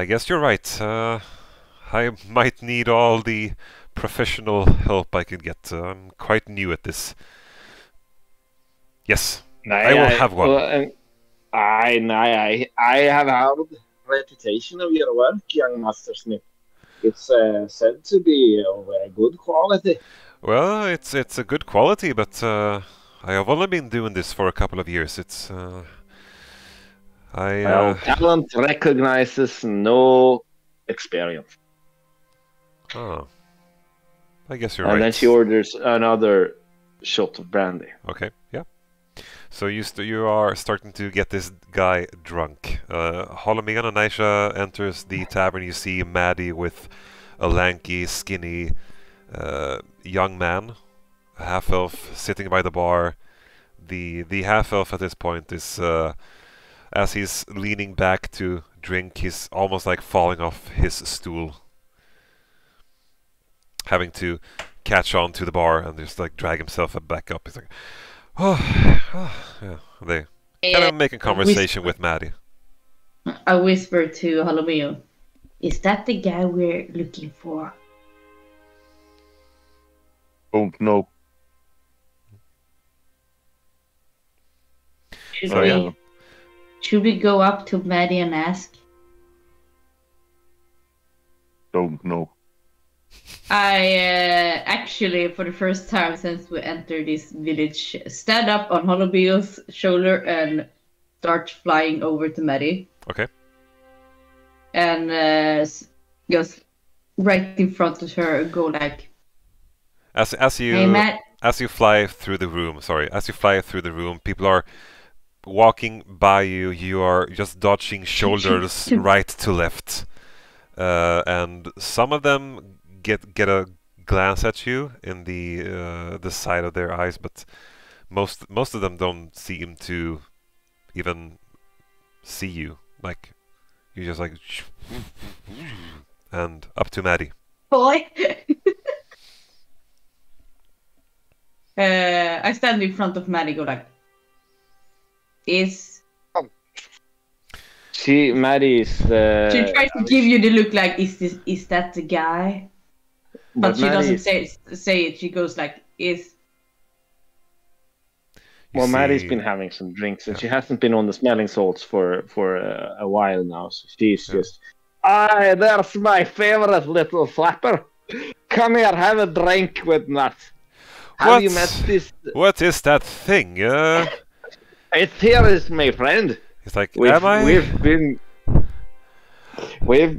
Speaker 2: guess you're right. I might need all the professional help I can get. I'm quite new at this. Yes, I will have one.
Speaker 1: I have heard reputation of your work, young Master Smith. It's said to be of good quality.
Speaker 2: Well, it's a good quality, but I have only been doing this for a couple of years. It's
Speaker 1: talent recognizes no experience.
Speaker 2: Oh, I guess you're right.
Speaker 1: And then she orders another shot of brandy.
Speaker 2: Okay, yeah. So you are starting to get this guy drunk. Holimion and Aisha enters the tavern. You see Maddie with a lanky, skinny young man, a half-elf, sitting by the bar. The half-elf at this point is, as he's leaning back to drink, he's almost like falling off his stool, having to catch on to the bar and just like drag himself back up. He's like, yeah. They kind of making conversation with Maddie.
Speaker 3: I whisper to Holimion, Is that the guy we're looking for?
Speaker 4: Don't know.
Speaker 3: Should we go up to Maddie and ask?
Speaker 4: Don't know.
Speaker 3: I actually, for the first time since we entered this village, stand up on Holimien's shoulder and start flying over to Maddie.
Speaker 2: Okay.
Speaker 3: And goes right in front of her and go like...
Speaker 2: As you fly through the room, people are walking by you. You are just dodging shoulders right to left, and some of them get a glance at you in the side of their eyes, but most of them don't seem to even see you. Like you just like and up to Maddie.
Speaker 3: Boy. I stand in front of Maddie, go like,
Speaker 1: Maddie is...
Speaker 3: she tries to give you the look like, is that the guy? But she doesn't say it. She goes like,
Speaker 1: Well, Maddie's been having some drinks, and she hasn't been on the smelling salts for a while now. So she's just, there's my favorite little flapper. Come here, have a drink with Nut. Have you met this?
Speaker 2: What is that thing?
Speaker 1: It's here is my friend.
Speaker 2: It's like, We've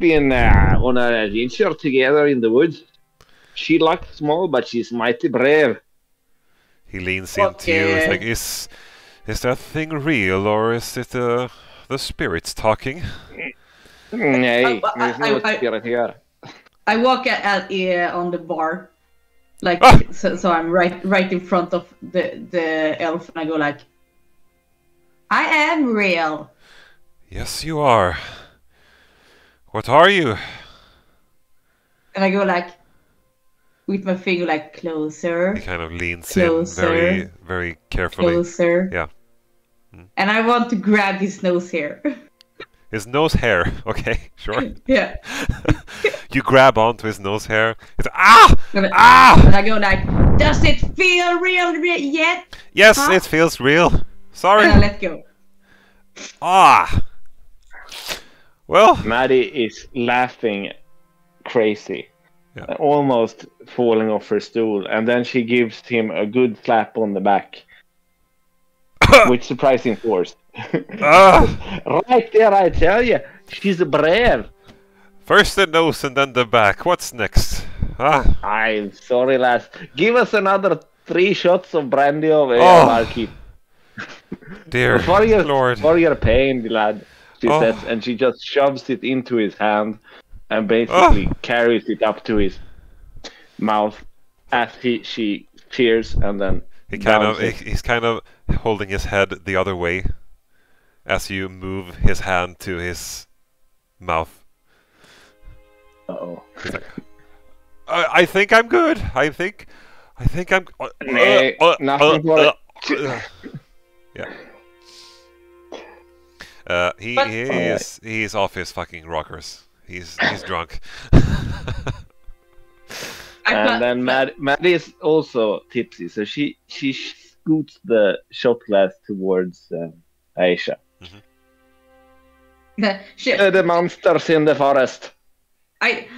Speaker 1: been on an adventure together in the woods. She looks small, but she's mighty brave.
Speaker 2: He leans into you. It's like, is that thing real, or is it the spirits talking?
Speaker 1: Nay, there's no spirit here.
Speaker 3: I walk out on the bar, like so I'm right in front of the elf, and I go like, I am real.
Speaker 2: Yes, you are. What are you?
Speaker 3: And I go like, with my finger like, closer.
Speaker 2: He kind of leans
Speaker 3: closer,
Speaker 2: in very, very carefully.
Speaker 3: Closer.
Speaker 2: Yeah.
Speaker 3: And I want to grab his nose hair.
Speaker 2: His nose hair. Okay, sure.
Speaker 3: Yeah.
Speaker 2: You grab onto his nose hair. It's And
Speaker 3: I go like, does it feel real yet?
Speaker 2: Yes, it feels real. Sorry.
Speaker 3: And I let go.
Speaker 2: Well,
Speaker 1: Maddie is laughing crazy, almost falling off her stool, and then she gives him a good slap on the back, with surprising force. Right there, I tell you, she's brave.
Speaker 2: First the nose and then the back. What's next?
Speaker 1: I'm sorry, lass. Give us another 3 shots of brandy over here, Marky.
Speaker 2: Dear Lord.
Speaker 1: For your pain, lad, she says, and she just shoves it into his hand and basically carries it up to his mouth as she cheers, and then
Speaker 2: he's kind of holding his head the other way as you move his hand to his mouth.
Speaker 1: He's
Speaker 2: like, I think I'm good. I think I'm.
Speaker 1: Nothing for it.
Speaker 2: Yeah. He's off his fucking rockers. He's drunk.
Speaker 1: And then Maddie is also tipsy, so she scoots the shot glass towards Aisha. The monsters in the forest.
Speaker 3: I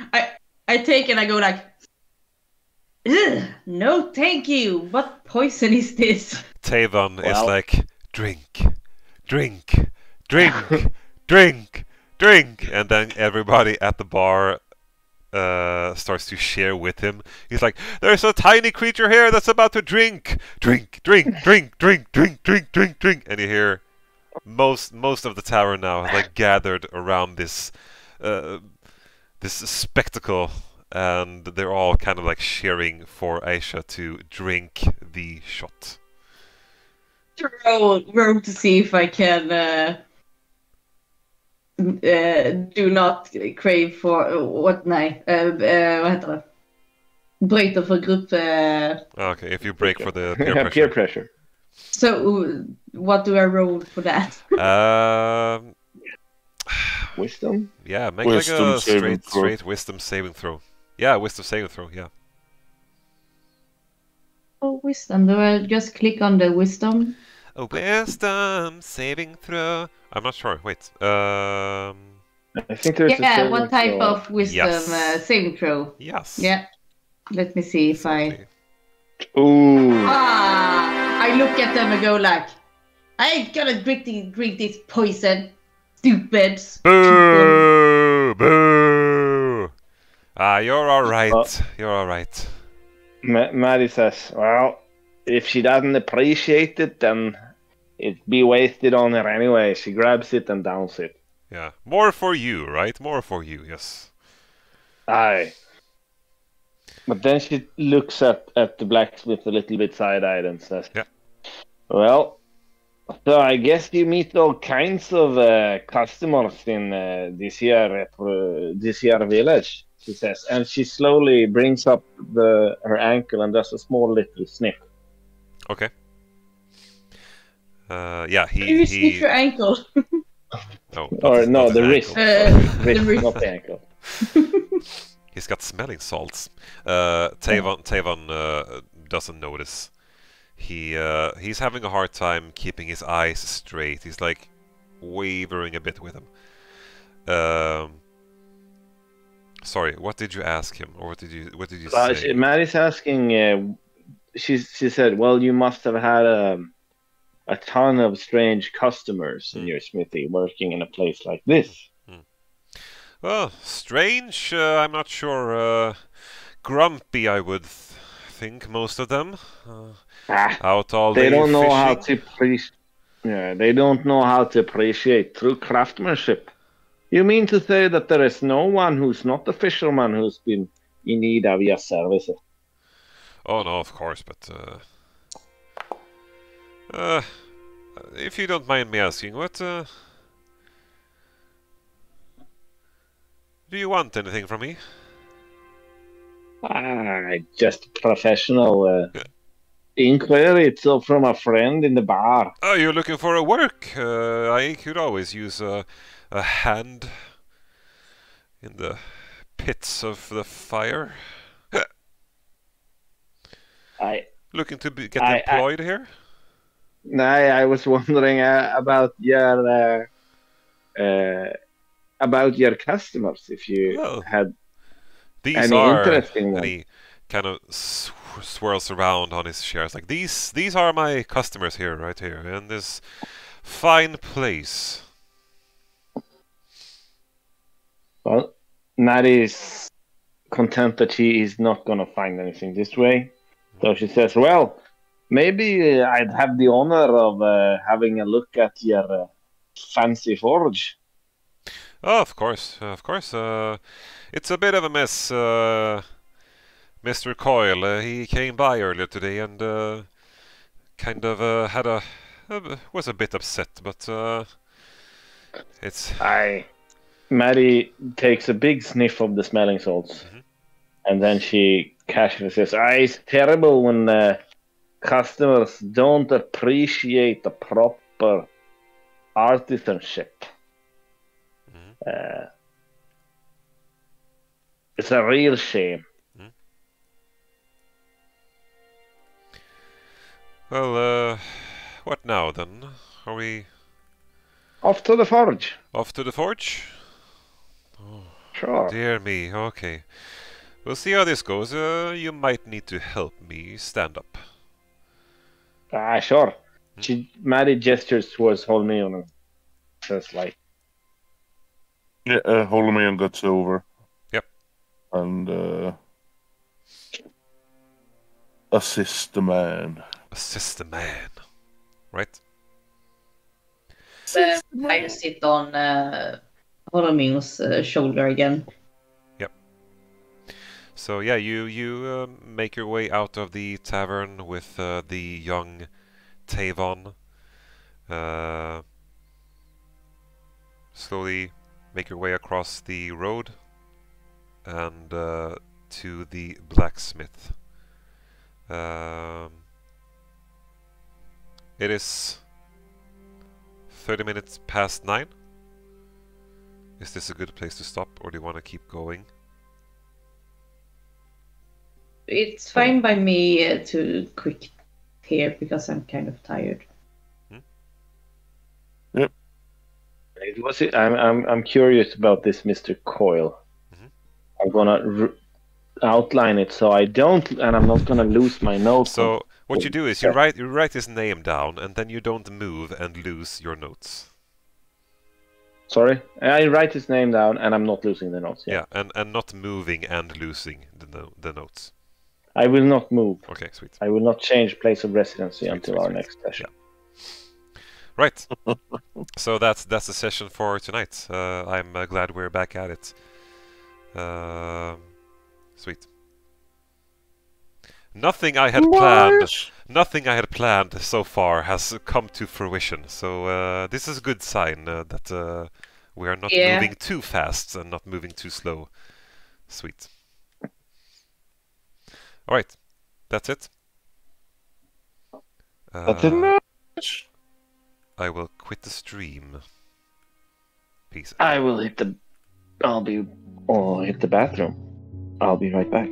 Speaker 3: take it. I go like, no, thank you. What poison is this?
Speaker 2: Tavon is like, drink, drink, drink, drink, drink, and then everybody at the bar starts to share with him. He's like, there's a tiny creature here that's about to drink, drink, drink, drink, drink, drink, drink, drink, drink, and you hear most of the tavern now has like gathered around this spectacle, and they're all kind of like cheering for Aisha to drink the shot.
Speaker 3: Roll to see if I can do not crave for what night. Vad heter det? Bryter för grupp.
Speaker 2: Okay, if you break for the
Speaker 1: peer pressure.
Speaker 3: So what do I roll for that?
Speaker 1: Wisdom?
Speaker 2: Yeah, make
Speaker 4: Wisdom
Speaker 2: like a
Speaker 4: saving throw.
Speaker 2: straight wisdom saving throw. Yeah, wisdom saving throw, yeah.
Speaker 3: Oh, wisdom. Do I just click on the wisdom?
Speaker 2: A wisdom saving throw. I'm not sure. Wait.
Speaker 1: I think there's
Speaker 3: Yeah, what type of wisdom
Speaker 2: Yes.
Speaker 3: saving throw?
Speaker 2: Yes.
Speaker 3: Yeah. Let me see if
Speaker 2: Exactly.
Speaker 1: Ooh.
Speaker 3: I look at them and go like, I ain't gonna drink this poison. Stupids.
Speaker 2: Boo! Boo! You're alright. You're alright.
Speaker 1: Maddie says, well, if she doesn't appreciate it, then it'd be wasted on her anyway. She grabs it and downs it.
Speaker 2: Yeah. More for you, right? More for you, yes.
Speaker 1: Aye. But then she looks at the blacksmith a little bit side-eyed and says,
Speaker 2: Yeah.
Speaker 1: well, so I guess you meet all kinds of customers in this here village, she says. And she slowly brings up her ankle and does a small little sniff.
Speaker 2: Okay. Yeah,
Speaker 3: You sniff your ankle.
Speaker 2: No,
Speaker 1: Or no, the wrist.
Speaker 3: The wrist.
Speaker 1: Not the ankle.
Speaker 2: He's got smelling salts. Tavon doesn't notice. He's having a hard time keeping his eyes straight. He's like wavering a bit with him. Sorry, what did you ask him, or what did you say?
Speaker 1: Maddie's asking. She said, "Well, you must have had a ton of strange customers in your smithy working in a place like this."
Speaker 2: Well, strange. I'm not sure. Grumpy, I would think most of them. Out all
Speaker 1: they
Speaker 2: day
Speaker 1: don't know
Speaker 2: fishing.
Speaker 1: how to they don't know how to appreciate true craftsmanship. You mean to say that there is no one who's not a fisherman who's been in need of your services?
Speaker 2: Oh no, of course, but if you don't mind me asking, what do you want anything from me?
Speaker 1: Just professional inquiry. It's from a friend in the bar.
Speaker 2: Oh, you're looking for a work? I could always use a hand in the pits of the fire. Looking to get employed here?
Speaker 1: I was wondering about your customers. If you had
Speaker 2: these
Speaker 1: any
Speaker 2: are
Speaker 1: interesting ones.
Speaker 2: And he kind of swirls around on his chairs like these are my customers here, right here, in this fine place.
Speaker 1: Well, Maddie's content that she is not going to find anything this way. So she says, well, maybe I'd have the honor of having a look at your fancy forge.
Speaker 2: Oh, of course, of course. It's a bit of a mess, Mr. Coyle. He came by earlier today and kind of was a bit upset, but it's...
Speaker 1: Maddie takes a big sniff of the smelling salts, and then she casually says, it's terrible when customers don't appreciate the proper artisanship. It's a real shame.
Speaker 2: Well, what now then? Are we...
Speaker 1: Off to the forge.
Speaker 2: Off to the forge? Oh,
Speaker 1: sure.
Speaker 2: Dear me, okay. We'll see how this goes. You might need to help me stand up.
Speaker 1: Sure. Maddie gestures towards Holimion and says like...
Speaker 4: Yeah, Holimion gets over.
Speaker 2: Yep.
Speaker 4: And assist the man.
Speaker 2: Assist the man. Right?
Speaker 3: I just sit on Holomion's shoulder again.
Speaker 2: Yep. So yeah, you make your way out of the tavern with the young Tavon. Slowly make your way across the road and to the blacksmith. It is 30 minutes past 9. Is this a good place to stop, or do you want to keep going?
Speaker 3: It's fine by me to quit here because I'm kind of tired.
Speaker 4: Yep.
Speaker 1: I'm curious about this Mr. Coil. I'm gonna outline it so I don't, and I'm not gonna lose my notes.
Speaker 2: So what you do is you write his name down, and then you don't move and lose your notes.
Speaker 1: Sorry, I write his name down, and I'm not losing the notes.
Speaker 2: Yeah, and not moving and losing the notes.
Speaker 1: I will not move.
Speaker 2: Okay, sweet.
Speaker 1: I will not change place of residency until our next session.
Speaker 2: Yeah. Right. So that's the session for tonight. I'm glad we're back at it. Sweet. Nothing I had planned so far has come to fruition. So this is a good sign that we are not moving too fast and not moving too slow. Sweet. All right, that's it. I will quit the stream. Peace.
Speaker 1: I'll hit the bathroom. I'll be right back.